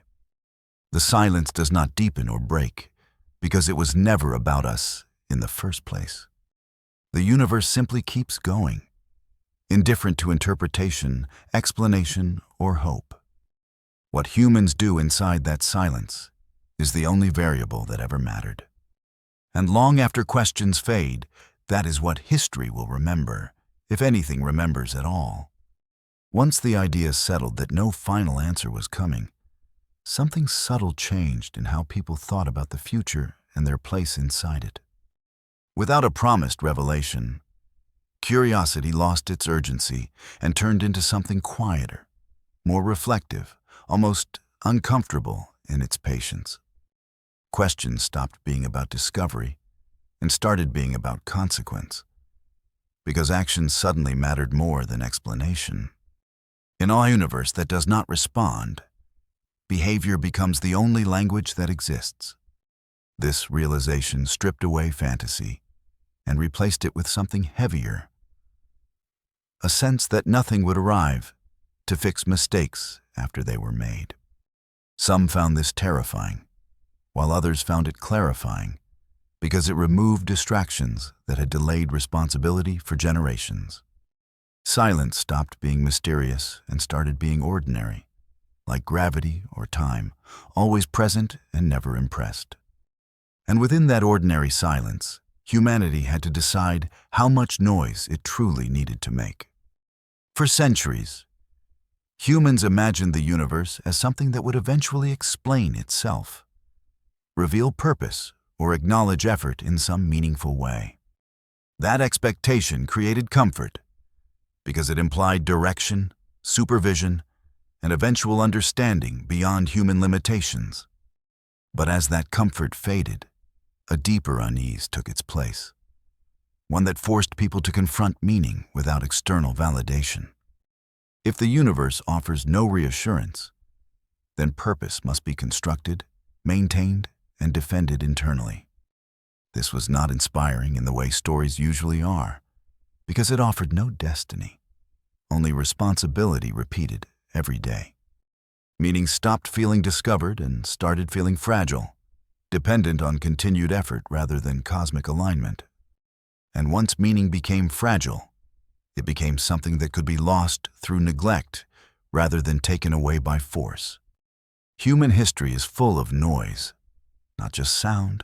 Speaker 1: The silence does not deepen or break, because it was never about us in the first place. The universe simply keeps going, indifferent to interpretation, explanation, or hope. What humans do inside that silence is the only variable that ever mattered. And long after questions fade, that is what history will remember, if anything remembers at all. Once the idea settled that no final answer was coming, something subtle changed in how people thought about the future and their place inside it. Without a promised revelation, curiosity lost its urgency and turned into something quieter, more reflective, almost uncomfortable in its patience. Questions stopped being about discovery and started being about consequence, because action suddenly mattered more than explanation. In a universe that does not respond, behavior becomes the only language that exists. This realization stripped away fantasy and replaced it with something heavier, a sense that nothing would arrive to fix mistakes after they were made. Some found this terrifying, while others found it clarifying, because it removed distractions that had delayed responsibility for generations. Silence stopped being mysterious and started being ordinary, like gravity or time, always present and never impressed. And within that ordinary silence, humanity had to decide how much noise it truly needed to make. For centuries, humans imagined the universe as something that would eventually explain itself, reveal purpose, or acknowledge effort in some meaningful way. That expectation created comfort, because it implied direction, supervision, and eventual understanding beyond human limitations. But as that comfort faded, a deeper unease took its place, one that forced people to confront meaning without external validation. If the universe offers no reassurance, then purpose must be constructed, maintained, and defended internally. This was not inspiring in the way stories usually are, because it offered no destiny, only responsibility repeated every day. Meaning stopped feeling discovered and started feeling fragile, dependent on continued effort rather than cosmic alignment. And once meaning became fragile, it became something that could be lost through neglect rather than taken away by force. Human history is full of noise, not just sound,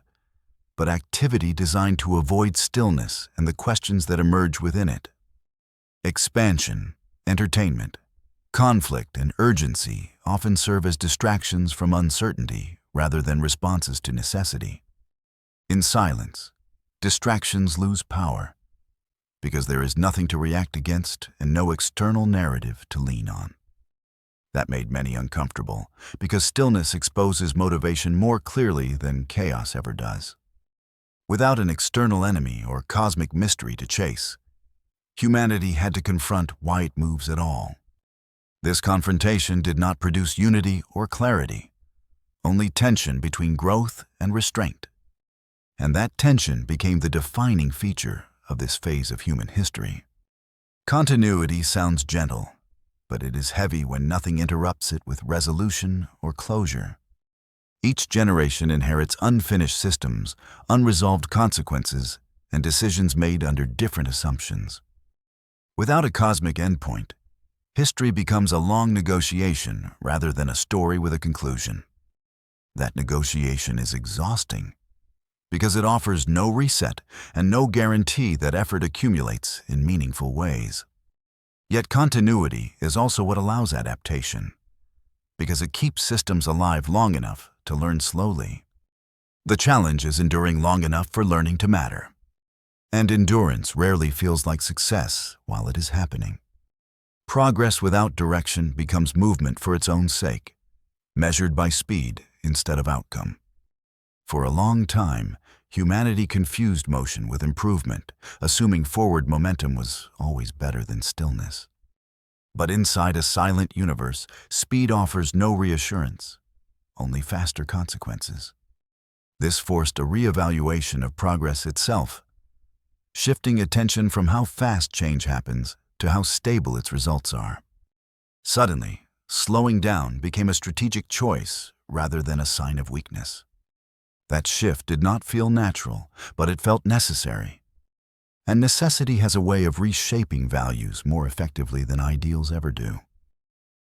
Speaker 1: but activity designed to avoid stillness and the questions that emerge within it. Expansion, entertainment, conflict, and urgency often serve as distractions from uncertainty rather than responses to necessity. In silence, distractions lose power because there is nothing to react against and no external narrative to lean on. That made many uncomfortable because stillness exposes motivation more clearly than chaos ever does. Without an external enemy or cosmic mystery to chase, humanity had to confront why it moves at all. This confrontation did not produce unity or clarity, only tension between growth and restraint. And that tension became the defining feature of this phase of human history. Continuity sounds gentle, but it is heavy when nothing interrupts it with resolution or closure. Each generation inherits unfinished systems, unresolved consequences, and decisions made under different assumptions. Without a cosmic endpoint, history becomes a long negotiation rather than a story with a conclusion. That negotiation is exhausting because it offers no reset and no guarantee that effort accumulates in meaningful ways. Yet continuity is also what allows adaptation, because it keeps systems alive long enough to learn slowly. The challenge is enduring long enough for learning to matter. And endurance rarely feels like success while it is happening. Progress without direction becomes movement for its own sake, measured by speed instead of outcome. For a long time, humanity confused motion with improvement, assuming forward momentum was always better than stillness. But inside a silent universe, speed offers no reassurance, only faster consequences. This forced a reevaluation of progress itself, shifting attention from how fast change happens to how stable its results are. Suddenly, slowing down became a strategic choice rather than a sign of weakness. That shift did not feel natural, but it felt necessary. And necessity has a way of reshaping values more effectively than ideals ever do.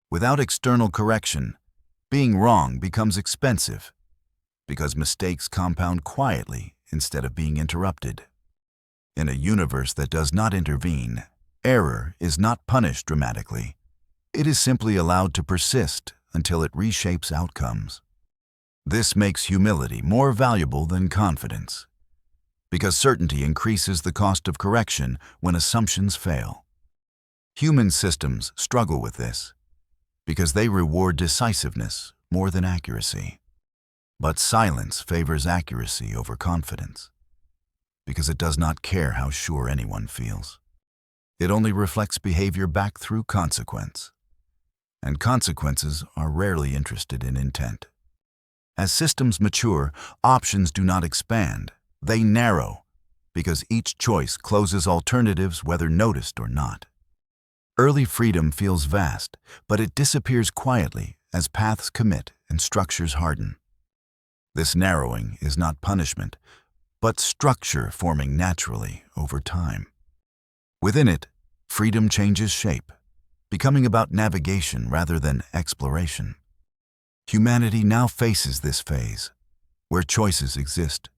Speaker 1: Without external correction, being wrong becomes expensive, because mistakes compound quietly instead of being interrupted. In a universe that does not intervene, error is not punished dramatically. It is simply allowed to persist until it reshapes outcomes. This makes humility more valuable than confidence, because certainty increases the cost of correction when assumptions fail. Human systems struggle with this, because they reward decisiveness more than accuracy. But silence favors accuracy over confidence, because it does not care how sure anyone feels. It only reflects behavior back through consequence, and consequences are rarely interested in intent. As systems mature, options do not expand, they narrow, because each choice closes alternatives whether noticed or not. Early freedom feels vast, but it disappears quietly as paths commit and structures harden. This narrowing is not punishment, but structure forming naturally over time. Within it, freedom changes shape, becoming about navigation rather than exploration. Humanity now faces this phase, where choices exist,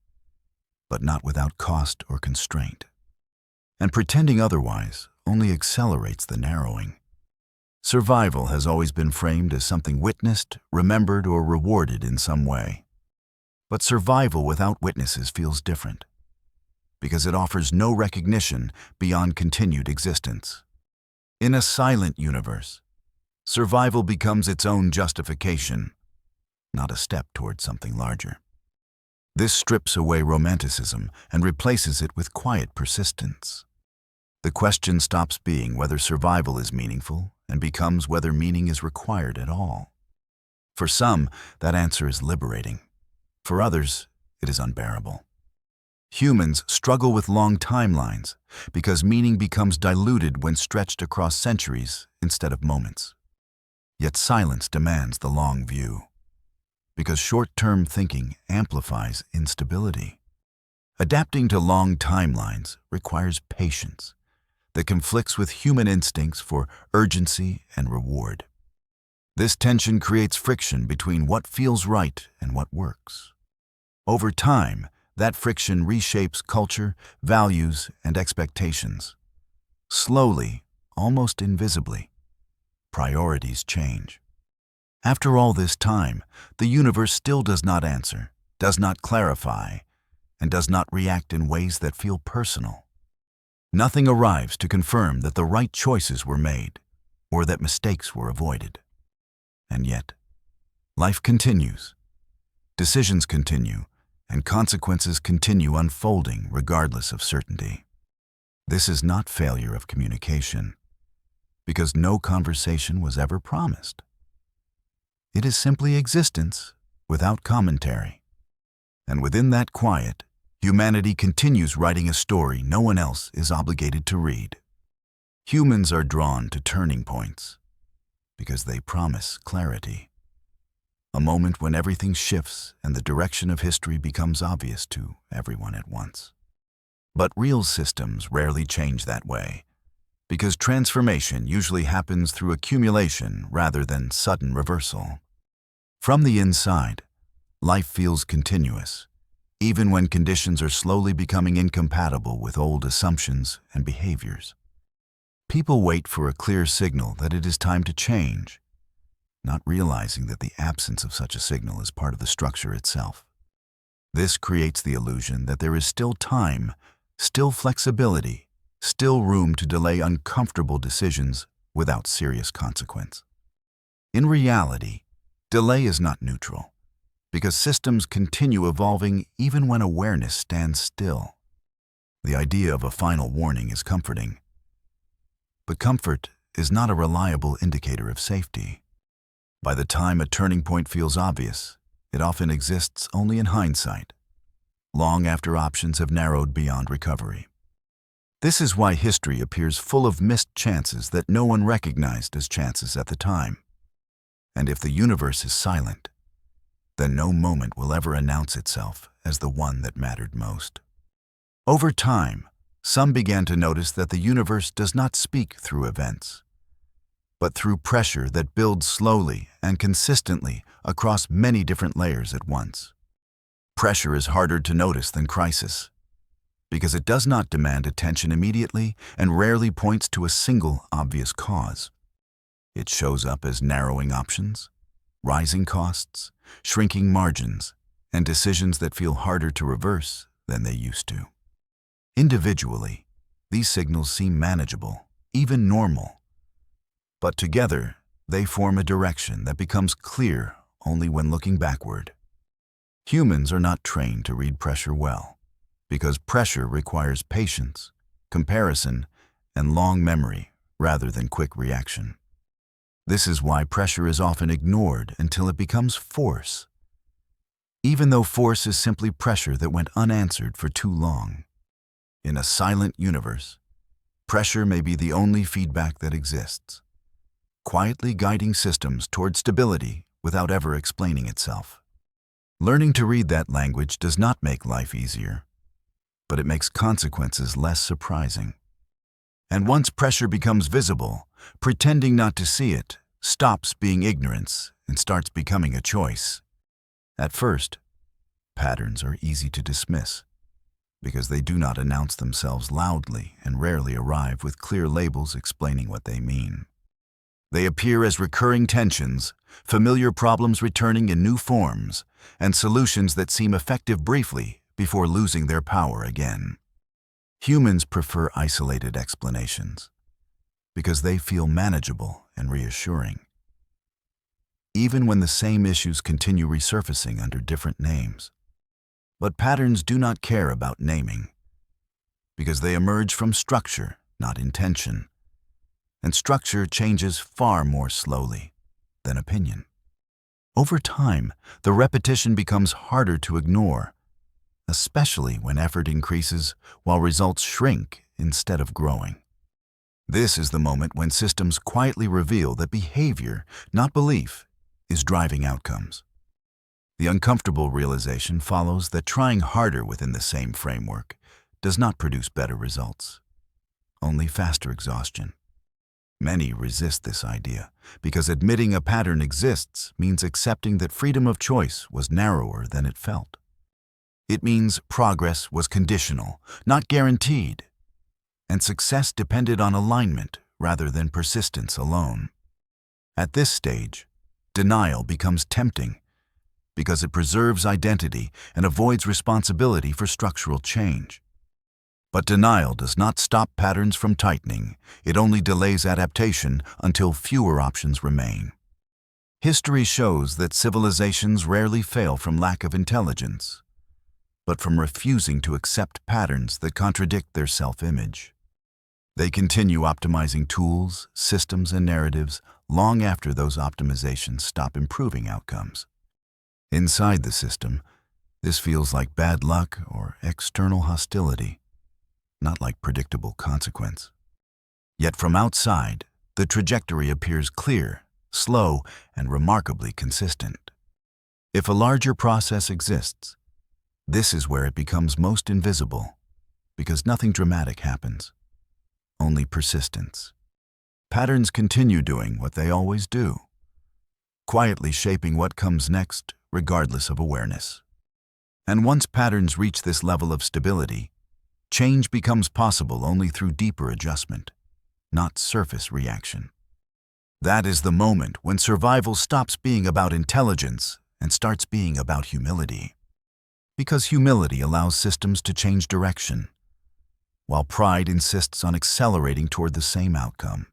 Speaker 1: but not without cost or constraint. And pretending otherwise only accelerates the narrowing. Survival has always been framed as something witnessed, remembered, or rewarded in some way. But survival without witnesses feels different, because it offers no recognition beyond continued existence. In a silent universe, survival becomes its own justification, not a step toward something larger. This strips away romanticism and replaces it with quiet persistence. The question stops being whether survival is meaningful and becomes whether meaning is required at all. For some, that answer is liberating, For others, it is unbearable. Humans struggle with long timelines because meaning becomes diluted when stretched across centuries instead of moments. Yet silence demands the long view, because short-term thinking amplifies instability. Adapting to long timelines requires patience that conflicts with human instincts for urgency and reward. This tension creates friction between what feels right and what works. Over time, that friction reshapes culture, values, and expectations. Slowly, almost invisibly, priorities change. After all this time, the universe still does not answer, does not clarify, and does not react in ways that feel personal. Nothing arrives to confirm that the right choices were made or that mistakes were avoided. And yet, life continues. Decisions continue, and consequences continue unfolding regardless of certainty. This is not failure of communication, because no conversation was ever promised. It is simply existence without commentary. And within that quiet, humanity continues writing a story no one else is obligated to read. Humans are drawn to turning points because they promise clarity. A moment when everything shifts and the direction of history becomes obvious to everyone at once. But real systems rarely change that way, because transformation usually happens through accumulation rather than sudden reversal. From the inside, life feels continuous, even when conditions are slowly becoming incompatible with old assumptions and behaviors. People wait for a clear signal that it is time to change, not realizing that the absence of such a signal is part of the structure itself. This creates the illusion that there is still time, still flexibility, still room to delay uncomfortable decisions without serious consequence. In reality, delay is not neutral, because systems continue evolving even when awareness stands still. The idea of a final warning is comforting, but comfort is not a reliable indicator of safety. By the time a turning point feels obvious, it often exists only in hindsight, long after options have narrowed beyond recovery. This is why history appears full of missed chances that no one recognized as chances at the time. And if the universe is silent, then no moment will ever announce itself as the one that mattered most. Over time, some began to notice that the universe does not speak through events, but through pressure that builds slowly and consistently across many different layers at once. Pressure is harder to notice than crisis, because it does not demand attention immediately and rarely points to a single obvious cause. It shows up as narrowing options, rising costs, shrinking margins, and decisions that feel harder to reverse than they used to. Individually, these signals seem manageable, even normal. But together, they form a direction that becomes clear only when looking backward. Humans are not trained to read pressure well, because pressure requires patience, comparison, and long memory rather than quick reaction. This is why pressure is often ignored until it becomes force, even though force is simply pressure that went unanswered for too long. In a silent universe, pressure may be the only feedback that exists, quietly guiding systems toward stability without ever explaining itself. Learning to read that language does not make life easier, but it makes consequences less surprising. And once pressure becomes visible, pretending not to see it stops being ignorance and starts becoming a choice. At first, patterns are easy to dismiss, because they do not announce themselves loudly and rarely arrive with clear labels explaining what they mean. They appear as recurring tensions, familiar problems returning in new forms, and solutions that seem effective briefly before losing their power again. Humans prefer isolated explanations because they feel manageable and reassuring, even when the same issues continue resurfacing under different names. But patterns do not care about naming, because they emerge from structure, not intention, and structure changes far more slowly than opinion. Over time, the repetition becomes harder to ignore, especially when effort increases while results shrink instead of growing. This is the moment when systems quietly reveal that behavior, not belief, is driving outcomes. The uncomfortable realization follows that trying harder within the same framework does not produce better results, only faster exhaustion. Many resist this idea because admitting a pattern exists means accepting that freedom of choice was narrower than it felt. It means progress was conditional, not guaranteed, and success depended on alignment rather than persistence alone. At this stage, denial becomes tempting because it preserves identity and avoids responsibility for structural change. But denial does not stop patterns from tightening. It only delays adaptation until fewer options remain. History shows that civilizations rarely fail from lack of intelligence, but from refusing to accept patterns that contradict their self-image. They continue optimizing tools, systems, and narratives long after those optimizations stop improving outcomes. Inside the system, this feels like bad luck or external hostility, not like predictable consequence. Yet from outside, the trajectory appears clear, slow, and remarkably consistent. If a larger process exists, this is where it becomes most invisible, because nothing dramatic happens, only persistence. Patterns continue doing what they always do, quietly shaping what comes next regardless of awareness. And once patterns reach this level of stability, change becomes possible only through deeper adjustment, not surface reaction. That is the moment when survival stops being about intelligence and starts being about humility. Because humility allows systems to change direction, while pride insists on accelerating toward the same outcome.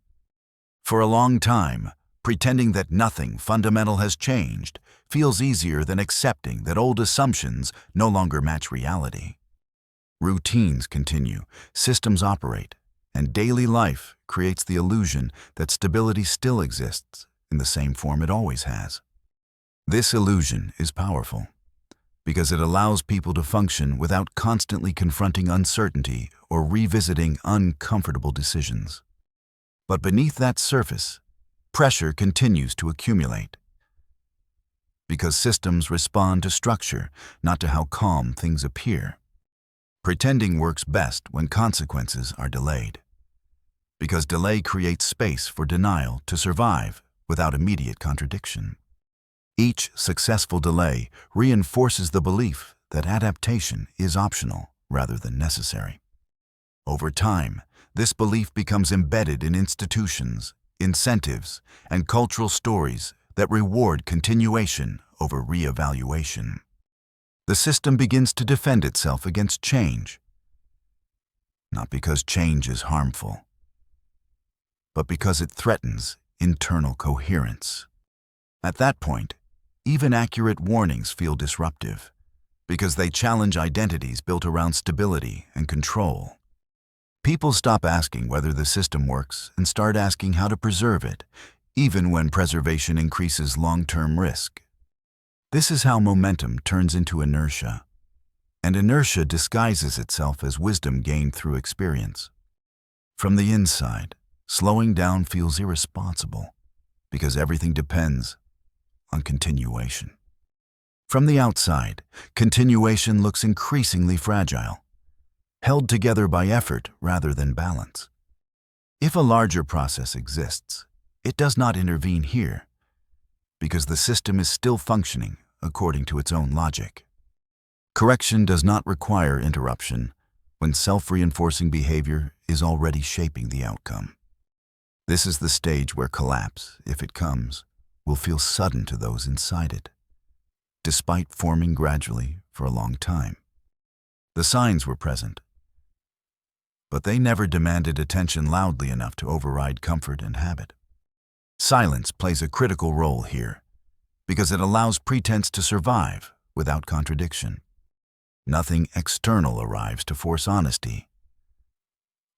Speaker 1: For a long time, pretending that nothing fundamental has changed feels easier than accepting that old assumptions no longer match reality. Routines continue, systems operate, and daily life creates the illusion that stability still exists in the same form it always has. This illusion is powerful because it allows people to function without constantly confronting uncertainty or revisiting uncomfortable decisions. But beneath that surface, pressure continues to accumulate because systems respond to structure, not to how calm things appear. Pretending works best when consequences are delayed, because delay creates space for denial to survive without immediate contradiction. Each successful delay reinforces the belief that adaptation is optional rather than necessary. Over time, this belief becomes embedded in institutions, incentives, and cultural stories that reward continuation over re-evaluation. The system begins to defend itself against change, not because change is harmful, but because it threatens internal coherence. At that point, even accurate warnings feel disruptive, because they challenge identities built around stability and control. People stop asking whether the system works and start asking how to preserve it, even when preservation increases long-term risk. This is how momentum turns into inertia, and inertia disguises itself as wisdom gained through experience. From the inside, slowing down feels irresponsible, because everything depends on continuation. From the outside, continuation looks increasingly fragile, held together by effort rather than balance. If a larger process exists, it does not intervene here, because the system is still functioning according to its own logic. Correction does not require interruption when self-reinforcing behavior is already shaping the outcome. This is the stage where collapse, if it comes, will feel sudden to those inside it, despite forming gradually for a long time. The signs were present, but they never demanded attention loudly enough to override comfort and habit. Silence plays a critical role here, because it allows pretense to survive without contradiction. Nothing external arrives to force honesty.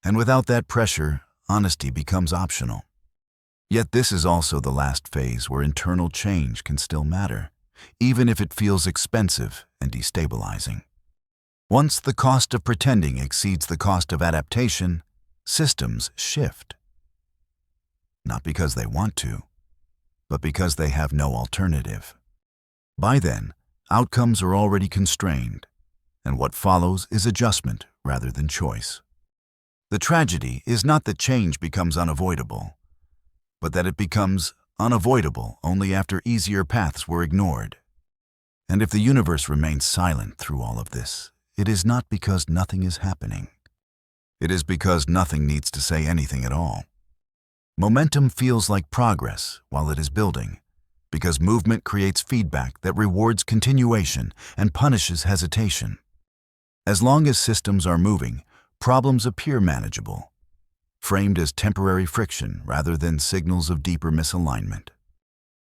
Speaker 1: And without that pressure, honesty becomes optional. Yet this is also the last phase where internal change can still matter, even if it feels expensive and destabilizing. Once the cost of pretending exceeds the cost of adaptation, systems shift. Not because they want to, but because they have no alternative. By then, outcomes are already constrained, and what follows is adjustment rather than choice. The tragedy is not that change becomes unavoidable, but that it becomes unavoidable only after easier paths were ignored. And if the universe remains silent through all of this, it is not because nothing is happening. It is because nothing needs to say anything at all. Momentum feels like progress while it is building, because movement creates feedback that rewards continuation and punishes hesitation. As long as systems are moving, problems appear manageable, framed as temporary friction rather than signals of deeper misalignment.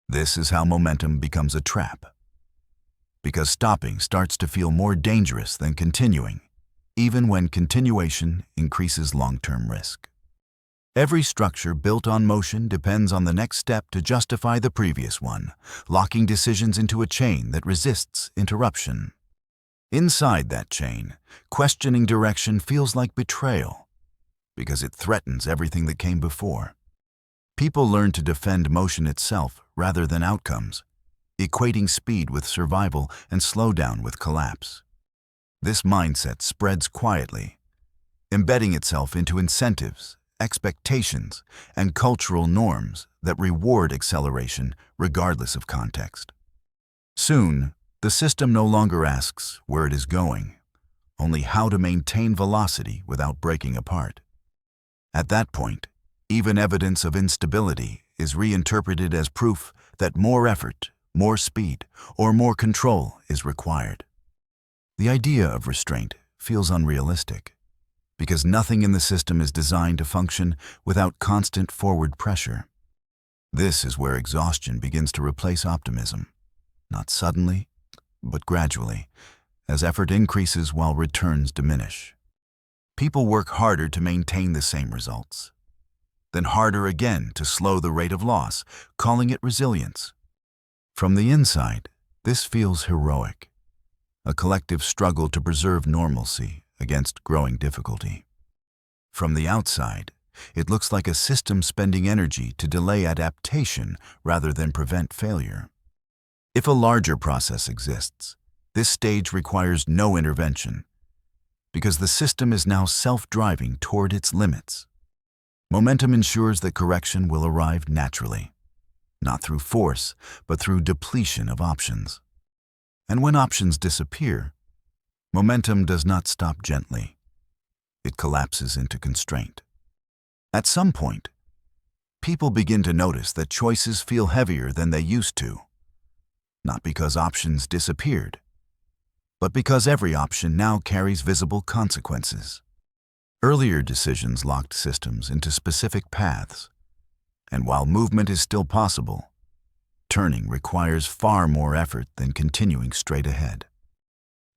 Speaker 1: This is how momentum becomes a trap, because stopping starts to feel more dangerous than continuing, even when continuation increases long-term risk. Every structure built on motion depends on the next step to justify the previous one, locking decisions into a chain that resists interruption. Inside that chain, questioning direction feels like betrayal, because it threatens everything that came before. People learn to defend motion itself rather than outcomes, equating speed with survival and slowdown with collapse. This mindset spreads quietly, embedding itself into incentives, expectations, and cultural norms that reward acceleration regardless of context. Soon, the system no longer asks where it is going, only how to maintain velocity without breaking apart. At that point, even evidence of instability is reinterpreted as proof that more effort, more speed, or more control is required. The idea of restraint feels unrealistic, because nothing in the system is designed to function without constant forward pressure. This is where exhaustion begins to replace optimism, not suddenly, but gradually, as effort increases while returns diminish. People work harder to maintain the same results, then harder again to slow the rate of loss, calling it resilience. From the inside, this feels heroic, a collective struggle to preserve normalcy against growing difficulty. From the outside, it looks like a system spending energy to delay adaptation rather than prevent failure. If a larger process exists, this stage requires no intervention, because the system is now self-driving toward its limits. Momentum ensures that correction will arrive naturally, not through force, but through depletion of options. And when options disappear, momentum does not stop gently. It collapses into constraint. At some point, people begin to notice that choices feel heavier than they used to, not because options disappeared, but because every option now carries visible consequences. Earlier decisions locked systems into specific paths, and while movement is still possible, turning requires far more effort than continuing straight ahead.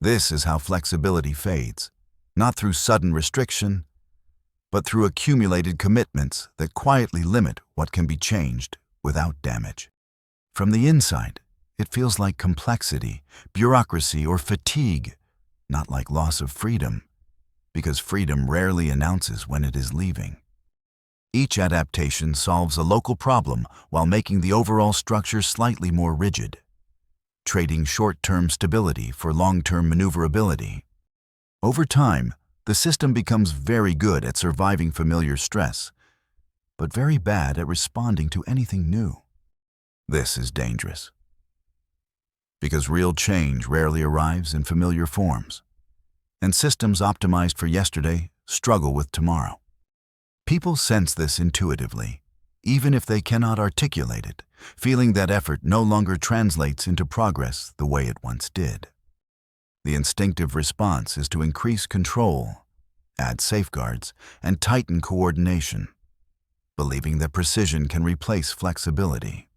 Speaker 1: This is how flexibility fades, not through sudden restriction, but through accumulated commitments that quietly limit what can be changed without damage. From the inside, it feels like complexity, bureaucracy, or fatigue, not like loss of freedom, because freedom rarely announces when it is leaving. Each adaptation solves a local problem while making the overall structure slightly more rigid, trading short-term stability for long-term maneuverability. Over time, the system becomes very good at surviving familiar stress, but very bad at responding to anything new. This is dangerous, because real change rarely arrives in familiar forms, and systems optimized for yesterday struggle with tomorrow. People sense this intuitively, even if they cannot articulate it, feeling that effort no longer translates into progress the way it once did. The instinctive response is to increase control, add safeguards, and tighten coordination, believing that precision can replace flexibility.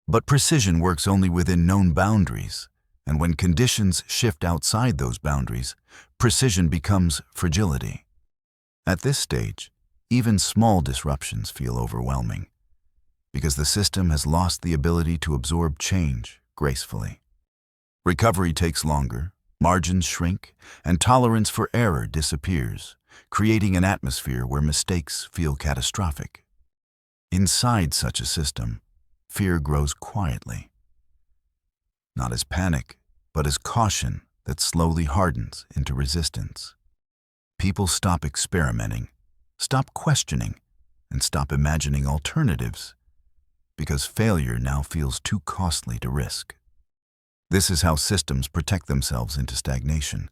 Speaker 1: But precision works only within known boundaries, and when conditions shift outside those boundaries, precision becomes fragility. At this stage, even small disruptions feel overwhelming, because the system has lost the ability to absorb change gracefully. Recovery takes longer, margins shrink, and tolerance for error disappears, creating an atmosphere where mistakes feel catastrophic. Inside such a system, fear grows quietly, not as panic, but as caution that slowly hardens into resistance. People stop experimenting, stop questioning, and stop imagining alternatives, because failure now feels too costly to risk. This is how systems protect themselves into stagnation,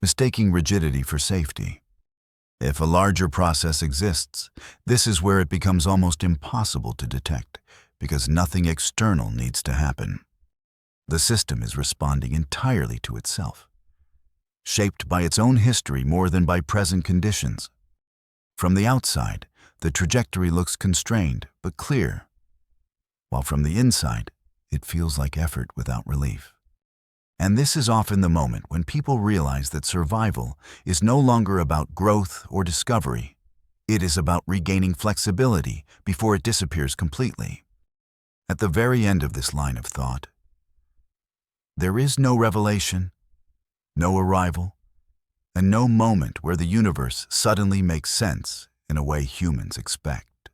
Speaker 1: mistaking rigidity for safety. If a larger process exists, this is where it becomes almost impossible to detect, because nothing external needs to happen. The system is responding entirely to itself, shaped by its own history more than by present conditions. From the outside, the trajectory looks constrained but clear, while from the inside, it feels like effort without relief. And this is often the moment when people realize that survival is no longer about growth or discovery. It is about regaining flexibility before it disappears completely. At the very end of this line of thought, there is no revelation, no arrival, and no moment where the universe suddenly makes sense in a way humans expect.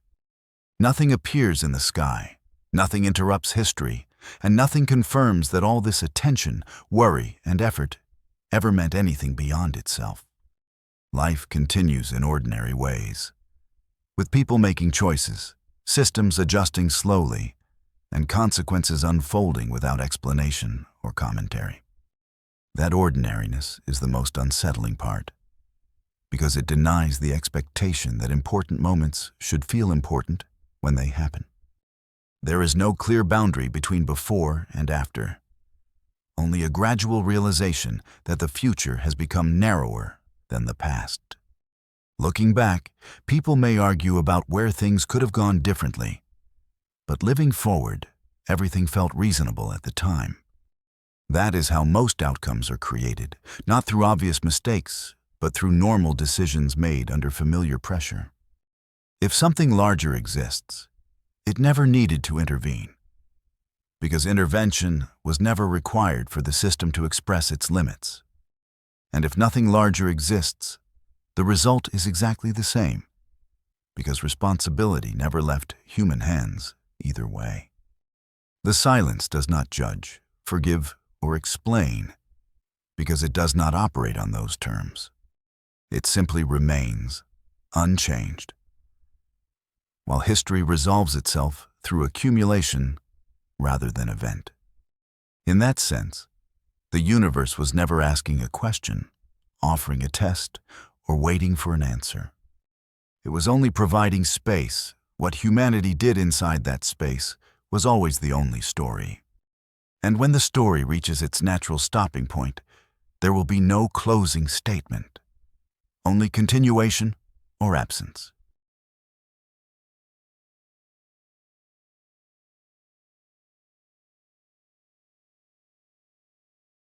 Speaker 1: Nothing appears in the sky, nothing interrupts history, and nothing confirms that all this attention, worry, and effort ever meant anything beyond itself. Life continues in ordinary ways, with people making choices, systems adjusting slowly, and consequences unfolding without explanation or commentary. That ordinariness is the most unsettling part, because it denies the expectation that important moments should feel important when they happen. There is no clear boundary between before and after, only a gradual realization that the future has become narrower than the past. Looking back, people may argue about where things could have gone differently, but living forward, everything felt reasonable at the time. That is how most outcomes are created, not through obvious mistakes, but through normal decisions made under familiar pressure. If something larger exists, it never needed to intervene, because intervention was never required for the system to express its limits. And if nothing larger exists, the result is exactly the same, because responsibility never left human hands either way. The silence does not judge, forgive, or explain, because it does not operate on those terms. It simply remains unchanged, while history resolves itself through accumulation rather than event. In that sense, the universe was never asking a question, offering a test, or waiting for an answer. It was only providing space. What humanity did inside that space was always the only story. And when the story reaches its natural stopping point, there will be no closing statement, only continuation or absence.